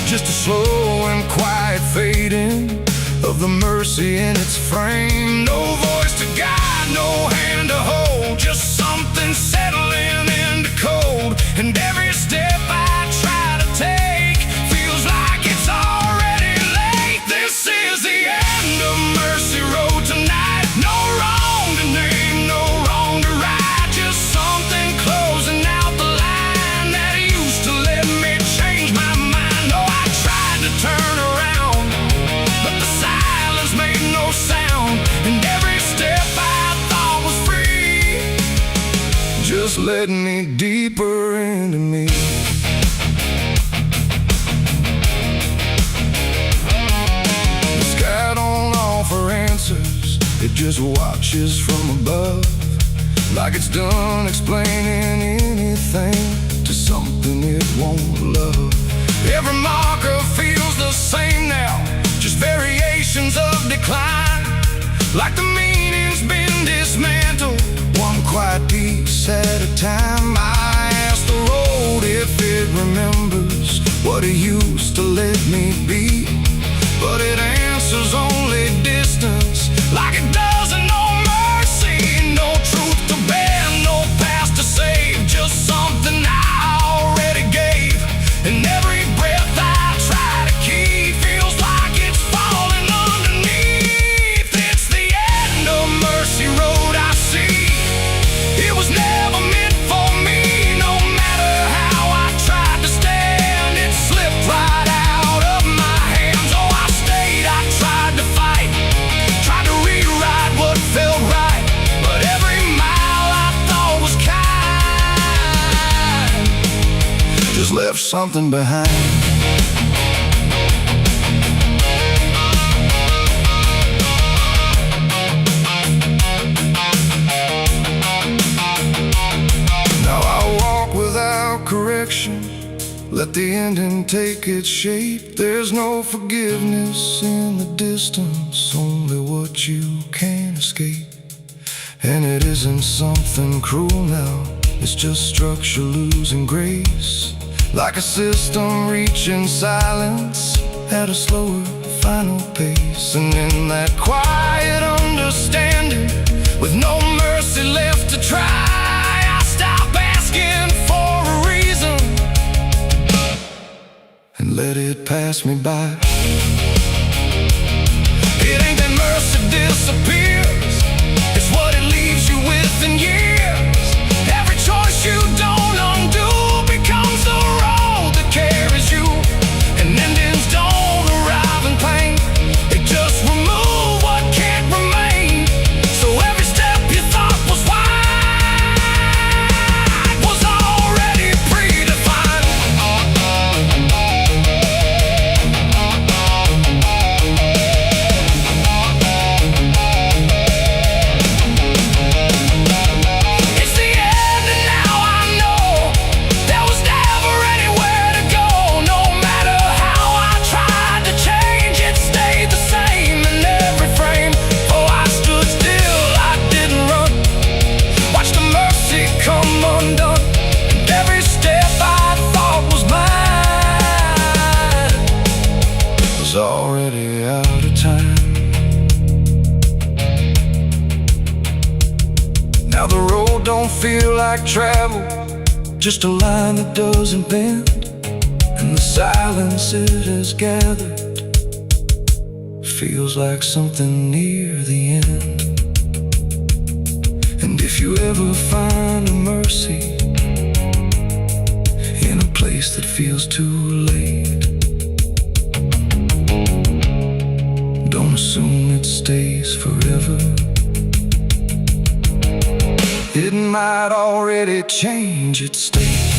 just a slow and quiet fading of the mercy in its frame. No voice to guide, no hand to hold, just something settling into cold. And every step I try to take feels like it's already late. This is the end of Mercy Road tonight. No wrong to name, no wrong to right, just something closing out the line that used to let me change my mind. Oh, I tried to turn around, but the silence made no sound, and every step I thought was free just led me deeper into me. The sky don't offer answers, it just watches from above, like it's done explaining anything to something it won't love. Every marker feels the same now, just variations of decline, like the meaning's been dismantled, one quiet piece at a time. I ask the road if it remembers what it used to let me be, but it answers only distance, like it doesn't know mercy, no truth to bear, no past to save, just something I already gave. And every breath I try to keep feels like it's falling underneath. It's the end of Mercy Road, I see. It was never meant for me, no matter how I tried to stand, it slipped right out of my hands. Oh, I stayed, I tried to fight, tried to rewrite what felt right, but every mile I thought was kind just left something behind. Now I walk without correction, let the ending take its shape. There's no forgiveness in the distance, only what you can't escape. And it isn't something cruel now, it's just structure losing grace, like a system reaching silence at a slower final pace. And in that quiet understanding, with no mercy left to try, I stop asking for a reason and let it pass me by. It ain't that mercy disappears, it's what it leaves you with in years. Every choice you don't undo becomes the road that carries you, and endings don't arrive in pain, they just remove what feel like travel, just a line that doesn't bend, and the silence it has gathered feels like something near the end. And if you ever find a mercy in a place that feels too late, don't assume it stays forever. It might already change its state.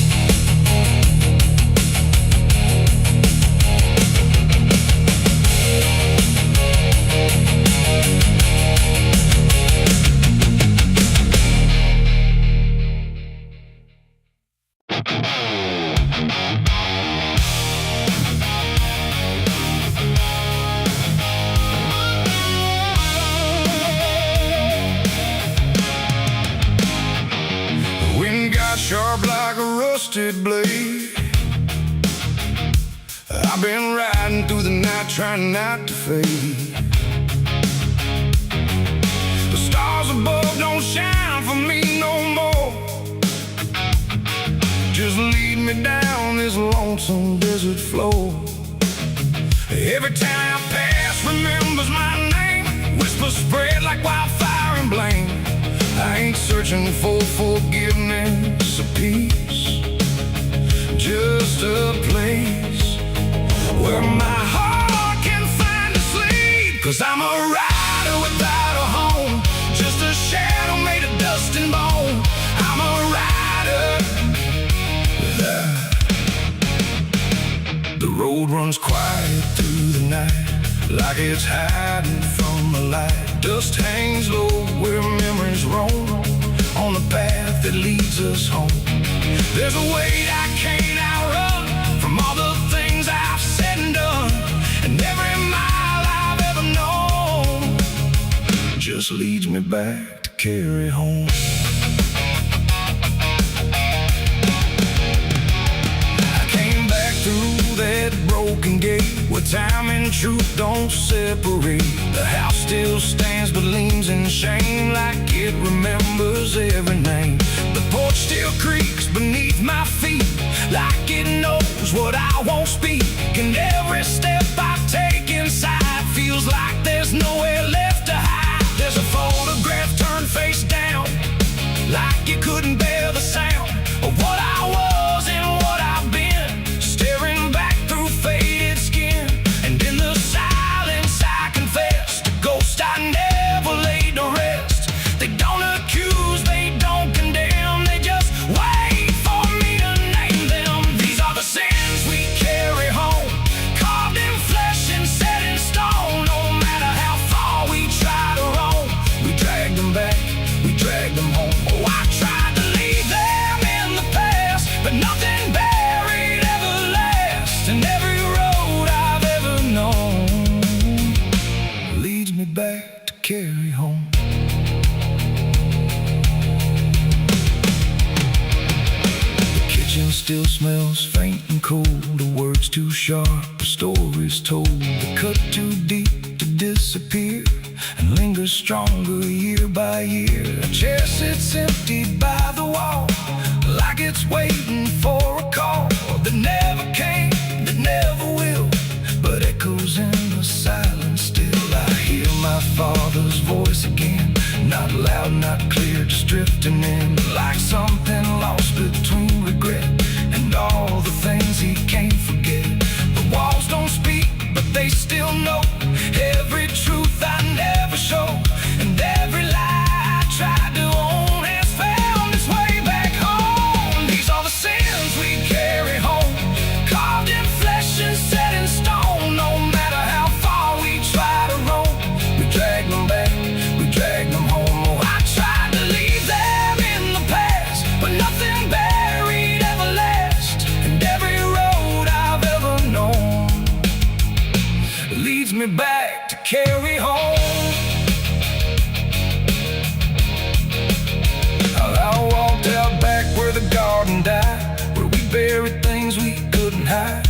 Sharp like a rusted blade, I've been riding through the night trying not to fade. The stars above don't shine for me no more. Just lead me down this lonesome desert floor. Every town I pass remembers my name. Whispers spread like wildfire and blame. I ain't searching for forgiveness or peace, just a place where my heart can find a sleep. 'Cause I'm a rider without a home, just a shadow made of dust and bone. I'm a rider. The road runs quiet through the night, like it's hiding from the light. Dust hangs low where memories roam, on the path that leads us home. There's a weight I can't outrun, from all the things I've said and done, and every mile I've ever known just leads me back to carry home. I came back through that broken gate where time and truth don't separate. The house still stands but leans in shame, like it remembers every name. The porch still creaks beneath my feet, like it knows what I won't speak. And every step I take inside feels like there's nowhere left to hide. There's a photograph turned face down, like you couldn't bear the sound of what I was and what I've been, staring back through faded skin. And in the silence I confess to ghosts I never laid to rest. They don't accuse, they don't condemn, they just wait for me to name them. These are the sins we carry home, carved in flesh and set in stone. No matter how far we try to roam, we drag them back, we drag them home. Oh, I tried to leave them in the past, but nothing buried ever lasts. And every road I've ever known leads me back to carry home. The kitchen still smells faint and cold, the words too sharp, the stories told. They cut too deep to disappear and linger stronger year by year. A chair sits empty by the wall, like it's waiting for a call that never came, that never will, but echoes in the silence still. I hear my father's voice again, not loud, not clear, just drifting in, like something lost between regret and all the things he can't forget. The walls don't speak, but they still know every truth I never show, and every lie I tried to own has found its way back home. These are the sins we carry home, carved in flesh and set in stone. No matter how far we try to roam, we drag them back, we drag them home. Oh, I tried to leave them in the past, but nothing buried ever lasts. And every road I've ever known leads me back to carry home. I walked out back where the garden died, where we buried things we couldn't hide.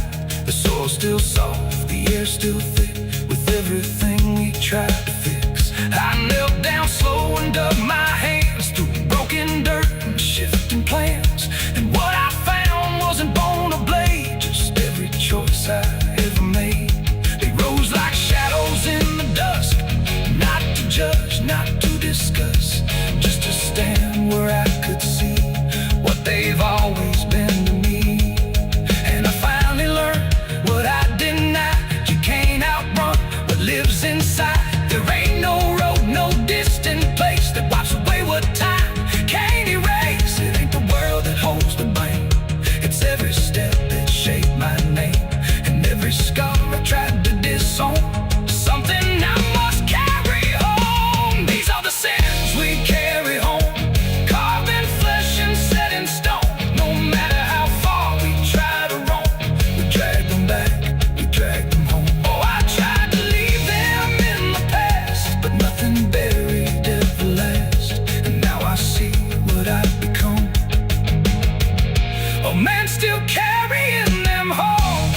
The soil's still soft, the air's still thick, with everything we tried to fix. I knelt down slow and dug my hands through broken dirt and judge, not to discuss, just to stand where I could see what they've always been to me. And I finally learned what I denied: you can't outrun what lives inside. There ain't no road, no distant place that wipes away what time can't erase. It ain't the world that holds the blame, it's every step that shaped my name, and every scar I tried to disown. Something I must carry home. These are the sins we carry home, carved in flesh and set in stone. No matter how far we try to roam, we drag them back, we drag them home. Oh, I tried to leave them in the past, but nothing buried ever lasts. And now I see what I've become, a man still carrying them home.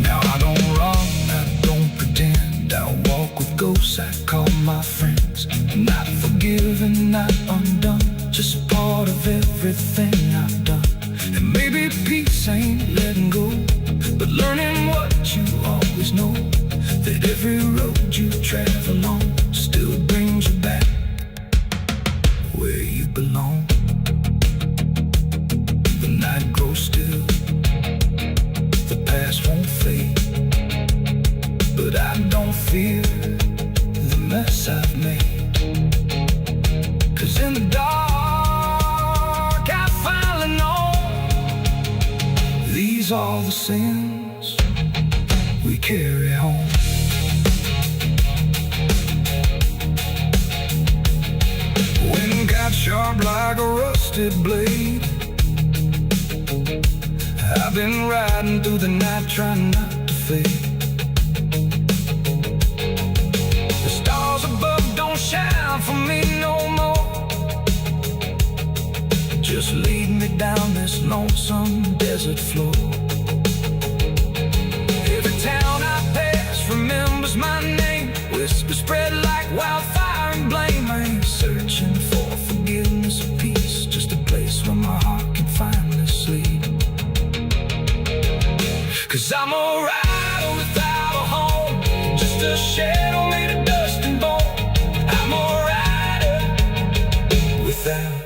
Now I don't run, I don't pretend, I walk with ghosts I call my friends. Not forgiven, not undone, just part of everything I've done. And maybe peace ain't letting go, but learning what you always know, that every road you travel on still brings you back where you belong. The night grows still, the past won't fade, but I don't fear the mess I've made. 'Cause in the dark I finally know these are the sins we carry home. Wind got sharp like a rusted blade, I've been riding through the night trying not to fade. The stars above don't shine for me no more, just lead me down this lonesome desert floor. Every town I pass remembers my name, whispers spread like wildfire and blame. I ain't searching for forgiveness or peace, just a place where my heart can finally sleep. 'Cause I'm a rider without a home, just a shadow made of dust and bone. I'm a rider without.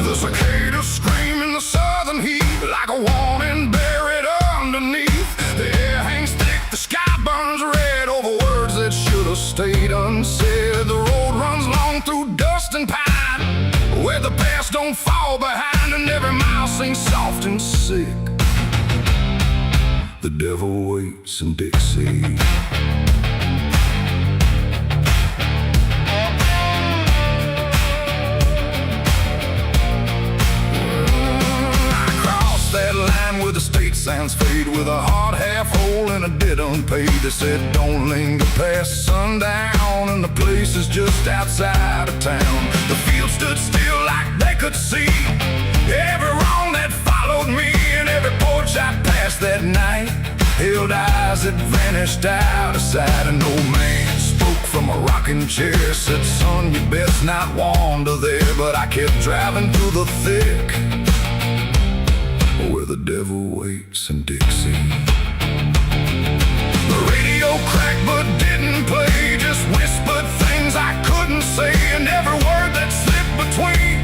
The cicadas scream in the southern heat like a warning buried underneath. The air hangs thick, the sky burns red over words that should have stayed unsaid. The road runs long through dust and pine, where the past don't fall behind, and every mile sings soft and sick. The devil waits in Dixie. That line where the state signs fade, with a heart half whole and a debt unpaid. They said don't linger past sundown, and the place is just outside of town. The field stood still like they could see every wrong that followed me, and every porch I passed that night held eyes that vanished out of sight. An old man spoke from a rocking chair, said son, you best not wander there. But I kept driving through the thick, where the devil waits in Dixie. The radio cracked but didn't play, just whispered things I couldn't say, and every word that slipped between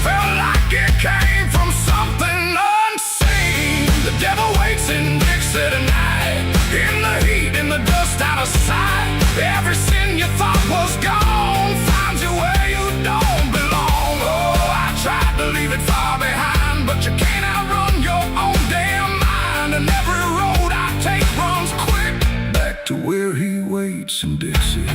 felt like it came from something unseen. The devil waits in Dixie tonight, in the heat, in the dust, out of sight. Every sin you thought was gone finds you where you don't belong. Oh, I tried to leave it far behind, but you can't outrun your own damn mind. And every road I take runs quick back to where he waits in Dixie.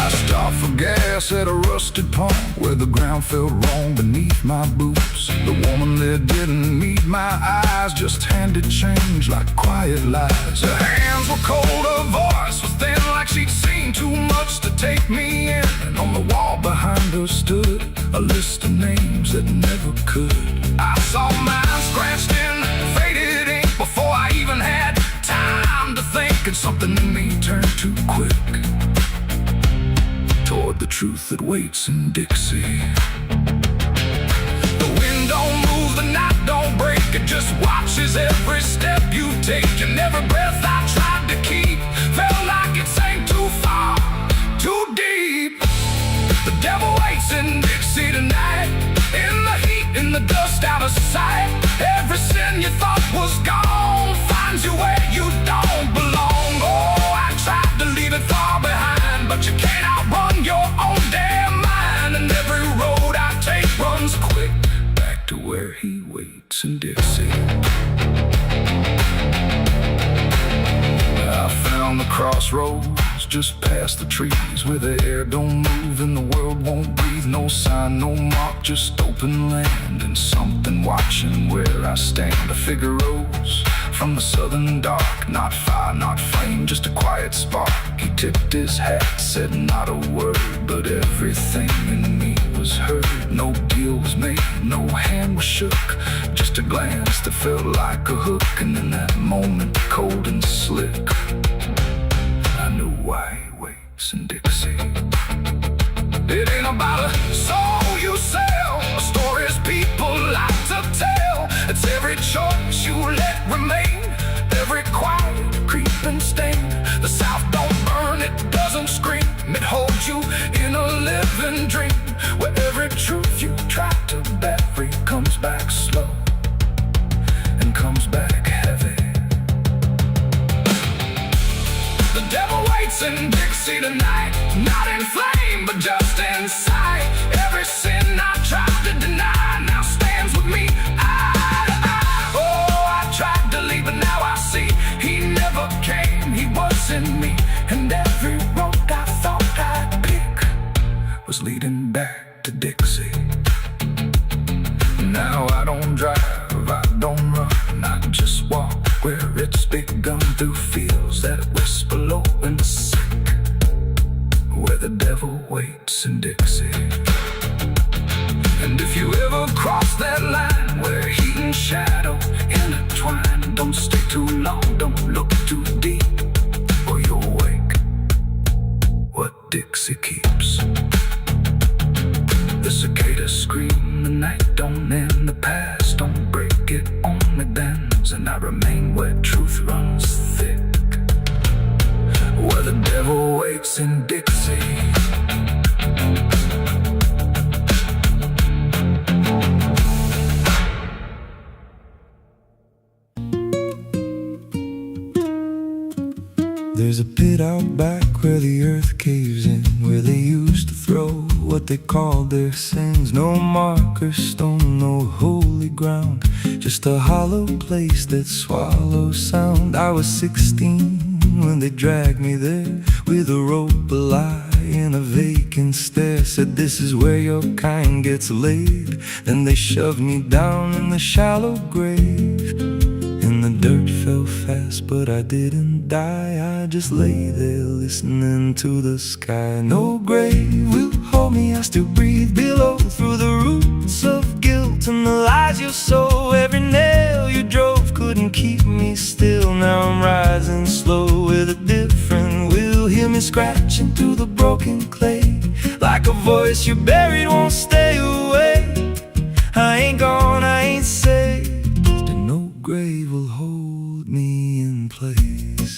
I stopped for gas at a rusted pump, where the ground felt wrong beneath my boots. The woman there didn't meet my eyes, just handed change like quiet lies. Her hands were cold, her voice was thin, like she'd seen too much to take me in. And on the wall behind her stood a list of names that never could. I saw mine scratched in faded ink before I even had time to think, and something in me turned too quick toward the truth that waits in Dixie. The wind is every step you take, and every breath I tried to keep felt like it sank too far, too deep. The devil waits in Dixie tonight, in the heat, in the dust, out of sight. Every sin you thought was gone finds you where you don't belong. Oh, I tried to leave it far behind, but you can't outrun your own damn mind. And every road I take runs quick back to where he waits in Dixie. I found the crossroads just past the trees, where the air don't move and the world won't breathe. No sign, no mark, just open land and something watching where I stand. A figure rose from the southern dark, not fire, not flame, just a quiet spark. He tipped his hat, said not a word, but everything in me was heard. No deal was made, no hand was shook, just a glance that felt like a hook. And in that moment, cold and slick, I knew why he waits in Dixie. It ain't about a soul you sell, a stories people like to tell. It's every choice you let remain, every quiet creeping stain. The South don't burn, it doesn't scream, it holds you in a living dream, where every truth you try to bury comes back slow and comes back heavy. The devil waits in Dixie tonight, not in flame, but just in sight. Every sin I tried to deny now stands with me eye to eye. Oh, I tried to leave, but now I see he never came, he was in me. And every road I thought I'd pick was leading back to Dixie. Now I don't drive, I don't run, I just walk where it's begun, through fields that whisper low and sick, where the devil waits in Dixie. And if you ever cross that line where heat and shadow intertwine, don't stay too long, don't look too deep, or you'll wake what Dixie keeps. The cicadas scream, the night don't end, the past don't break, it only bends. And I remain where truth runs thick, where the devil waits in Dixie. There's a pit out back where the earth caves in, where they used to throw what they called their sins. No marker stone, no holy ground, just a hollow place that swallows sound. I was 16 when they dragged me there, with a rope, a lie, and a vacant stare. Said this is where your kind gets laid. Then they shoved me down in the shallow grave, and the dirt fell fast, but I didn't die. I just lay there listening to the sky. No grave will hold me, I still breathe below, through the roots of guilt and the lies you sow. Every nail you drove couldn't keep me still. Now I'm rising slow with a different will. Hear me scratching through the broken clay, like a voice you buried won't stay away. I ain't gone, I ain't saved, and no grave will hold me in place.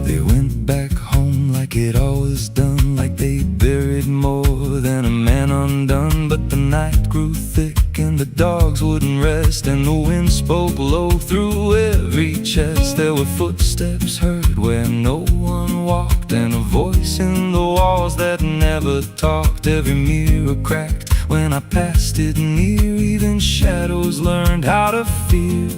They went back home like it always done, like they buried more than a man undone. But the night grew thick and the dogs wouldn't rest, and the wind spoke low through every chest. There were footsteps heard where no one walked, and a voice in the walls that never talked. Every mirror cracked when I passed it near, even shadows learned how to fear.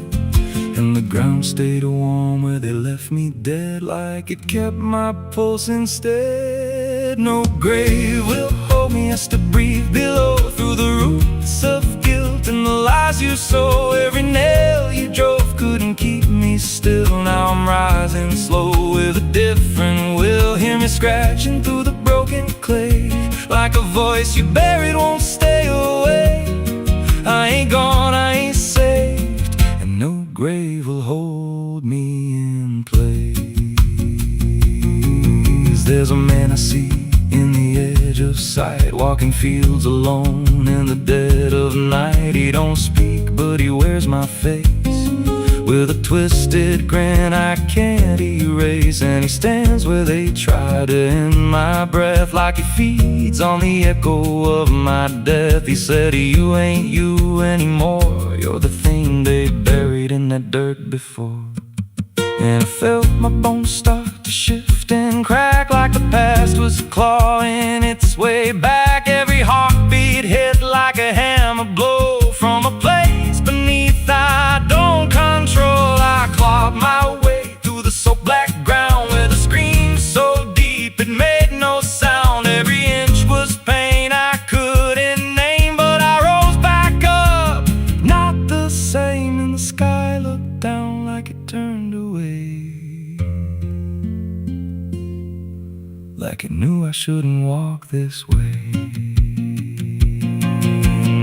And the ground stayed warm where they left me dead, like it kept my pulse instead. No grave will hold me, I still breathe below, through the roots of guilt and the lies you sow. Every nail you drove couldn't keep me still. Now I'm rising slow with a different will. Hear me scratching through the broken clay, like a voice you buried won't stay away. I ain't gone, I ain't saved, and no grave will hold me in place. There's a man I see in the edge of sight, walking fields alone in the dead of night. He don't speak, but he wears my face with a twisted grin I can't erase. And he stands where they try to end my breath, like he feeds on the echo of my death. He said, you ain't you anymore, you're the thing they buried in that dirt before. And I felt my bones start to shift and crack, like the past was clawing its way back. Every heartbeat hit like a hammer blow from a place beneath I don't control. I clawed my way through the soaked black ground with a scream so deep it made no sound. Every inch was pain I couldn't name, but I rose back up, not the same. And the sky looked down like it turned away, like it knew I shouldn't walk this way.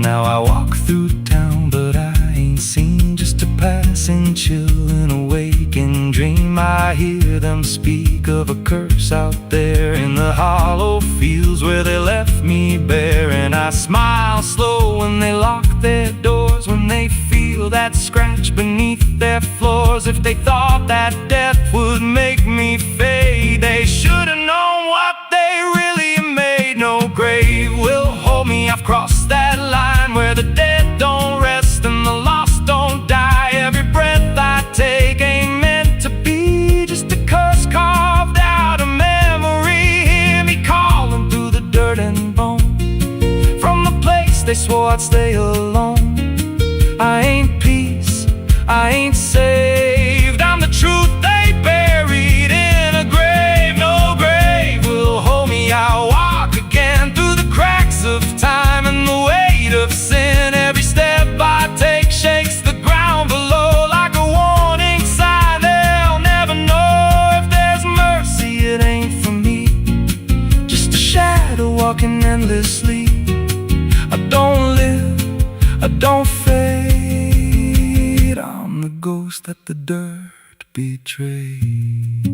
Now I walk through town, but I ain't seen, just a passing chill and a waking dream. I hear them speak of a curse out there in the hollow fields where they left me bare. And I smile slow when they lock their doors, when they feel that scratch beneath their floors. If they thought that death would make me fade, they should have known what they really made. No grave will hold me, I've crossed that line where the dead don't rest and the lost don't die. Every breath I take ain't meant to be, just a curse carved out of memory. Hear me calling through the dirt and bone, from the place they swore I'd stay alone. I ain't peace, I ain't saved, I'm the truth they buried in a grave. No grave will hold me, I'll walk again through the cracks of time and the weight of sin. Every step I take shakes the ground below like a warning sign. They'll never know if there's mercy, it ain't for me, just a shadow walking endlessly. I don't live, I don't fade, I'm the ghost that the dirt betrayed.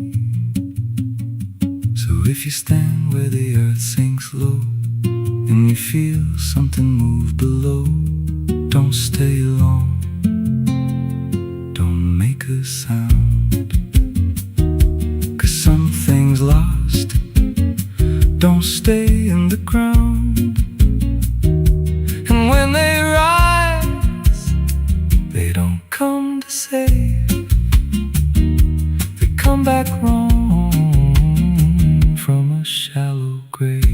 So if you stand where the earth sinks low and you feel something move below, don't stay long, don't make a sound, 'cause something's lost, don't stay in the ground. And when they rise, they don't come to save, they come back wrong from a shallow grave.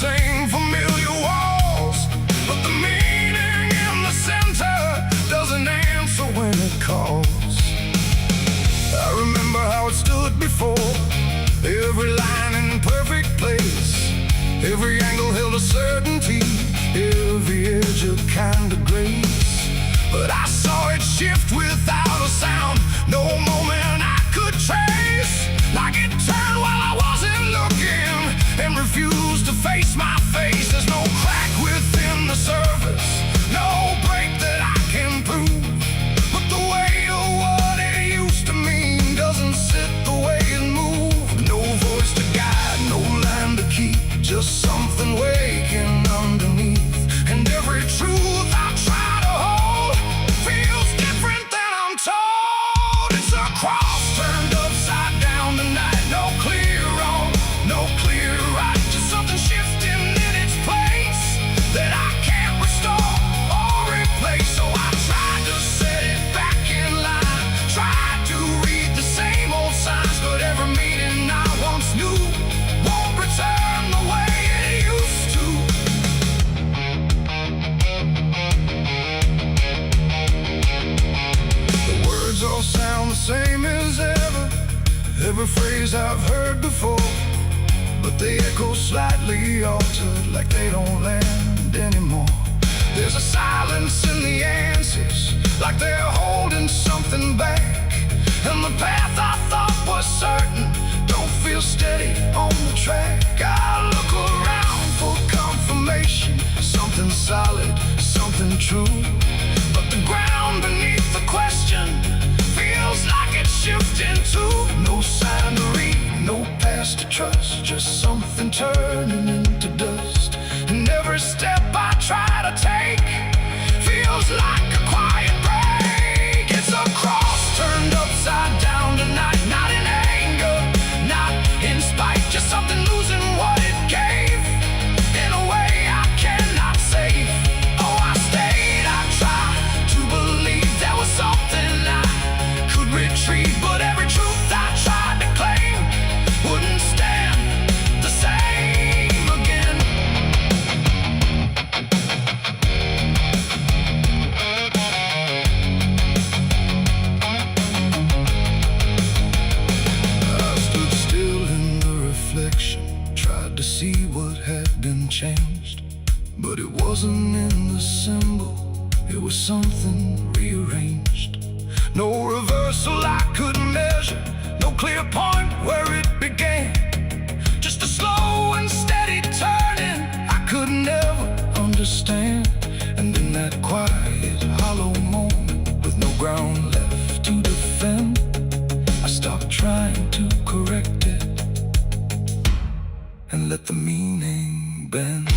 Same familiar walls, but the meaning in the center doesn't answer when it calls. I remember how it stood before, every line in perfect place, every angle held a certainty, every edge a kind of grace. But I saw it shift without a sound, no moment I could trace, like it turned while I wasn't looking and refused to face my face. There's no crack within the surface, no break that I can prove, but the weight of what it used to mean doesn't sit the way it moved. No voice to guide, no line to keep, just something waking underneath. And every truth I try to hold feels different than Every phrase I've heard before, but they echo slightly altered, like they don't land anymore. There's a silence in the answers, like they're holding something back. And the path I thought was certain don't feel steady on the track. I look around for confirmation, something solid, something true. But the ground beneath the question feels like it's shifting too. No sign to read, no past to trust, just something turning into dust. And every step I try to take feels like a quiet break. It's a cross turned upside down tonight, not in anger, not in spite, just something losing what it gave in a way I cannot save. Oh, I stayed, I tried to believe there was something I could retrieve, but every truth I tried to claim wouldn't stand the same again. I stood still in the reflection, tried to see what had been changed, but it wasn't in the symbol, it was something rearranged. No reversal I could measure, no clear point where it began. Just a slow and steady turning I could never understand. And in that quiet, hollow moment, with no ground left to defend, I stopped trying to correct it and let the meaning bend.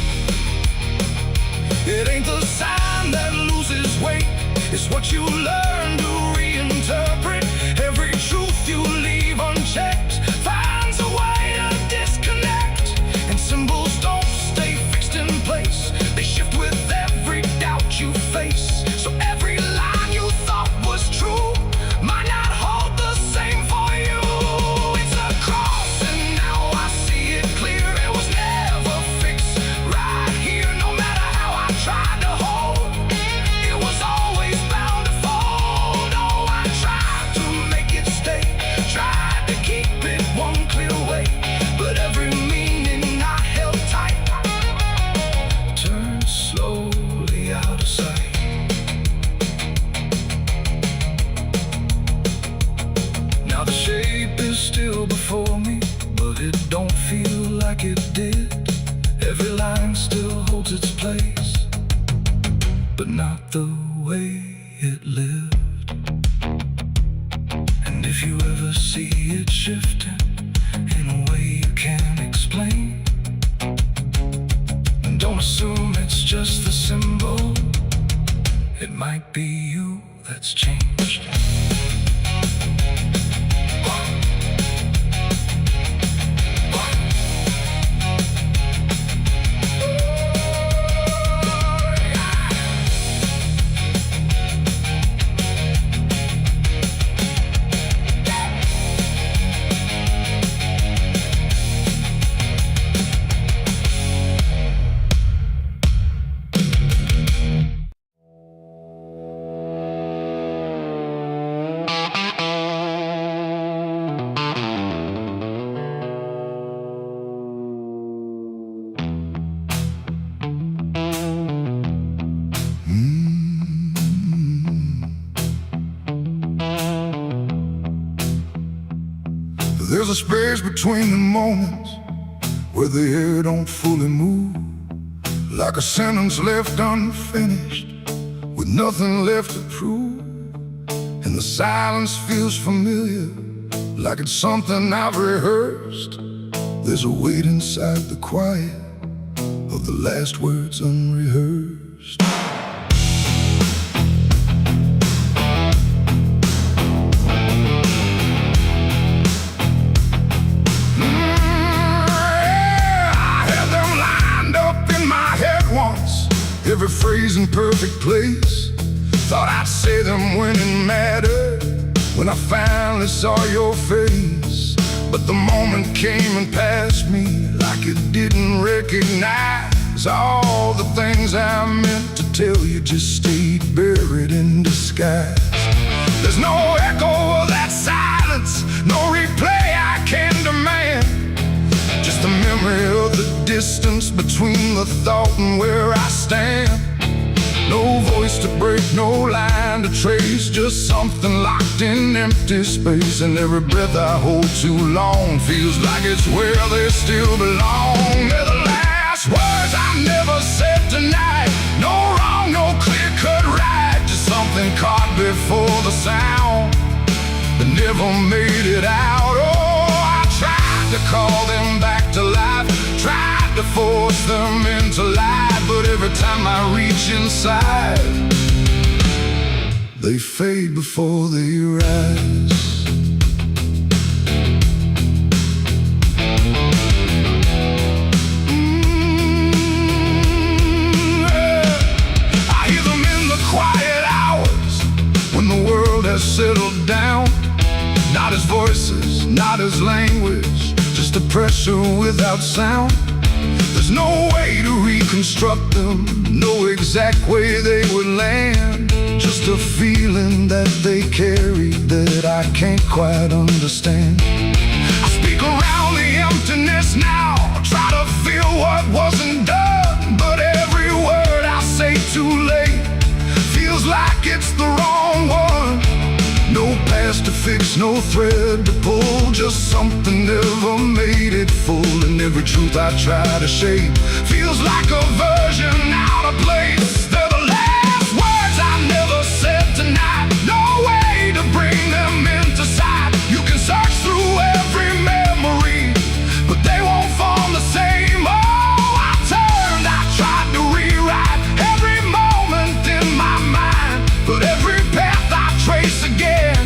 It ain't the sign that loses weight, it's what you learn to reinterpret. Every truth you leave unchecked finds a way to disconnect. And symbols don't stay fixed in place, they shift with every doubt you face. So every line you thought was true might not hold the same for you. It's a cross and now I see it clear. It was never fixed right here, no matter how I tried to hold. It was always bound to fold. Oh, I tried to make it stay, tried to keep it one clear way, but every meaning I held tight turned slowly out of sight. Now the shape is still before me, but it don't feel like it did. Every line still holds its place, but not the way it lived. And if you ever see it shifting in a way you can't explain, don't assume it's just the symbol, it might be you that's changed. There's a space between the moments where the air don't fully move, like a sentence left unfinished with nothing left to prove. And the silence feels familiar, like it's something I've rehearsed. There's a weight inside the quiet of the last words unrehearsed. Every phrase in perfect place, thought I'd say them when it mattered, when I finally saw your face. But the moment came and passed me like it didn't recognize all the things I meant to tell you just stayed buried in disguise. There's no echo of that silence, no replay I distance between the thought and where I stand. No voice to break, no line to trace, just something locked in empty space. And every breath I hold too long feels like it's where they still belong. They're the last words I never said tonight. No wrong, no clear-cut right, just something caught before the sound that never made it out. Oh, I tried to call them back to life, tried to force them into life, but every time I reach inside, they fade before they rise. I hear them in the quiet hours when the world has settled down. Not as voices, not as language, just a pressure without sound. There's no way to reconstruct them, no exact way they would land. Just a feeling that they carry that I can't quite understand. I speak around the emptiness now, try to feel what wasn't done, but every word I say too late feels like it's the wrong one. No past to fix, no thread to pull, just something never made it full. And every truth I try to shape feels like a version out of place. They're the last words I never said tonight. No way to bring them into sight. You can search through every memory, but they won't form the same. Oh, I turned, I tried to rewrite every moment in my mind, but every path I trace again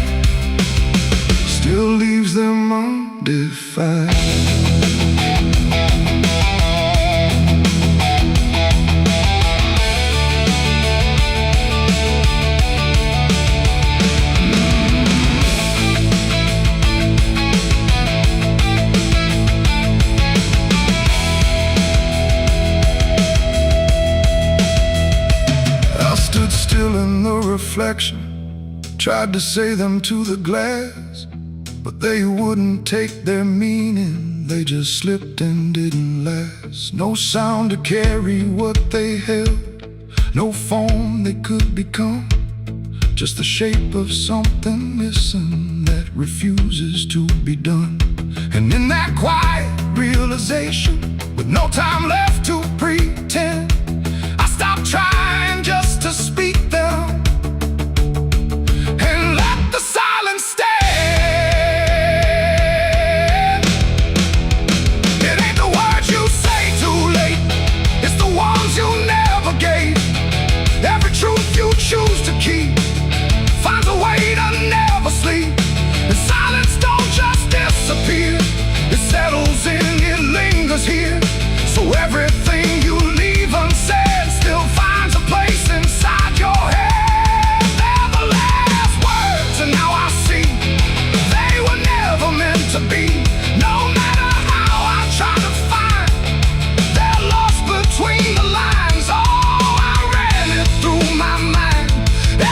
still leaves them undefined. I stood still in the reflection, tried to say them to the glass, but they wouldn't take their meaning, they just slipped and didn't last. No sound to carry what they held, no form they could become, just the shape of something missing that refuses to be done. And in that quiet realization, with no time left to pretend, I stopped trying just to speak them and let the silence stand. Choose to keep finds a way to never sleep. And silence don't just disappear, it settles in, it lingers here. So everything you leave unsaid still finds a place inside your head. They're the last words, and now I see they were never meant to be. No matter how I try to find, they're lost between the lines. Oh, I ran it through my mind,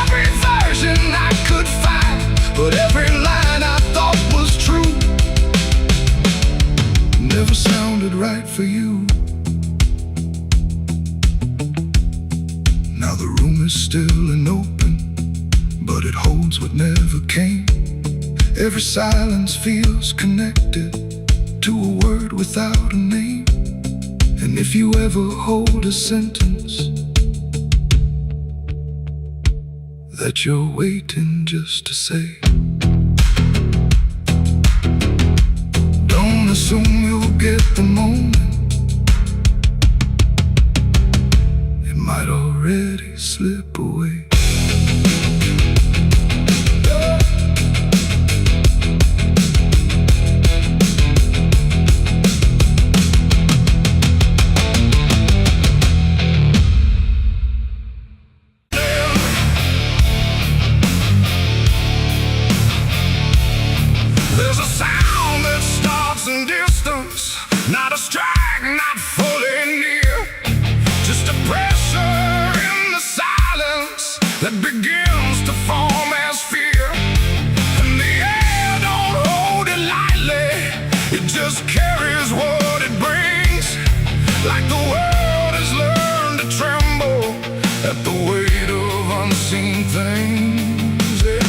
every version I could find, but every line I thought was true never sounded right for you. Now the room is still and open, but it holds what never came. Every silence feels connected to a word without a name. And if you ever hold a sentence that you're waiting just to say, don't assume you'll get the moment, it might already slip away. There's a sound that starts in distance, not a strike, not fully near, just a pressure in the silence that begins to form as fear. And the air don't hold it lightly, it just carries what it brings. like the world has learned to tremble at the weight of unseen things. Yeah.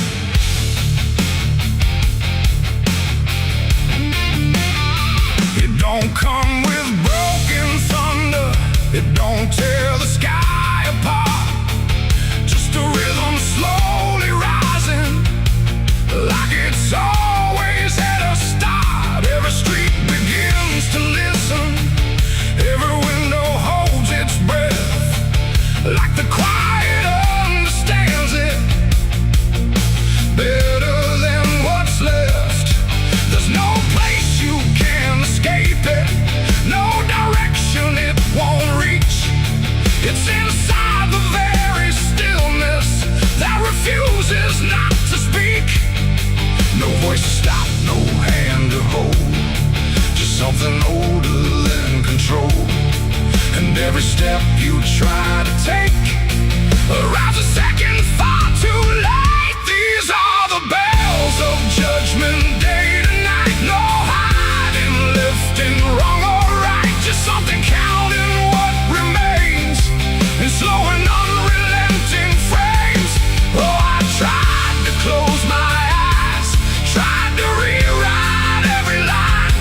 It don't come with broken thunder, it don't tear the sky apart, just a rhythm slowly rising, like it's always had a start. Every street begins to listen, every window holds its breath, like the quiet understands it better than what's left. There's no place you can escape it, no direction it won't reach. It's inside the very stillness that refuses not to speak. No voice to stop, no hand to hold, just something older than control. And every step you try to take arrives a second far too late. These are the bells of judgment day to night. No hiding, lifting, wrong or right, just something counting what remains in slow and unrelenting frames. Oh, I tried to close my eyes, tried to rewrite every line,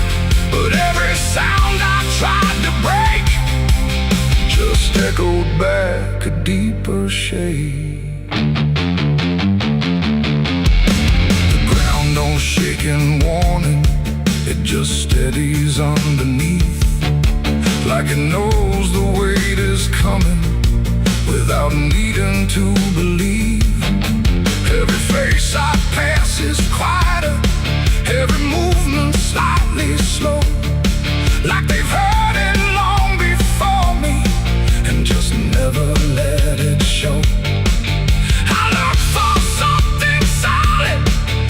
but every sound I tried to break just echoed back a deeper shade. The ground don't shake in warning, it just steadies underneath, like it knows the weight is coming without needing to believe. Every face I pass is quieter, every movement slightly slow, like they've heard it long before me and just never let it show. I look for something solid,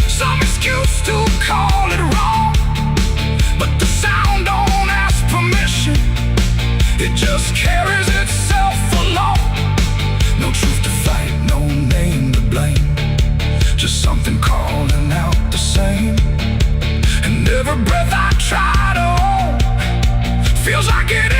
some excuse to call it wrong, but the sound don't ask permission, it just carries itself along. No truth to fight, no name to blame, just something calling out the same. And every breath I try to hold feels like it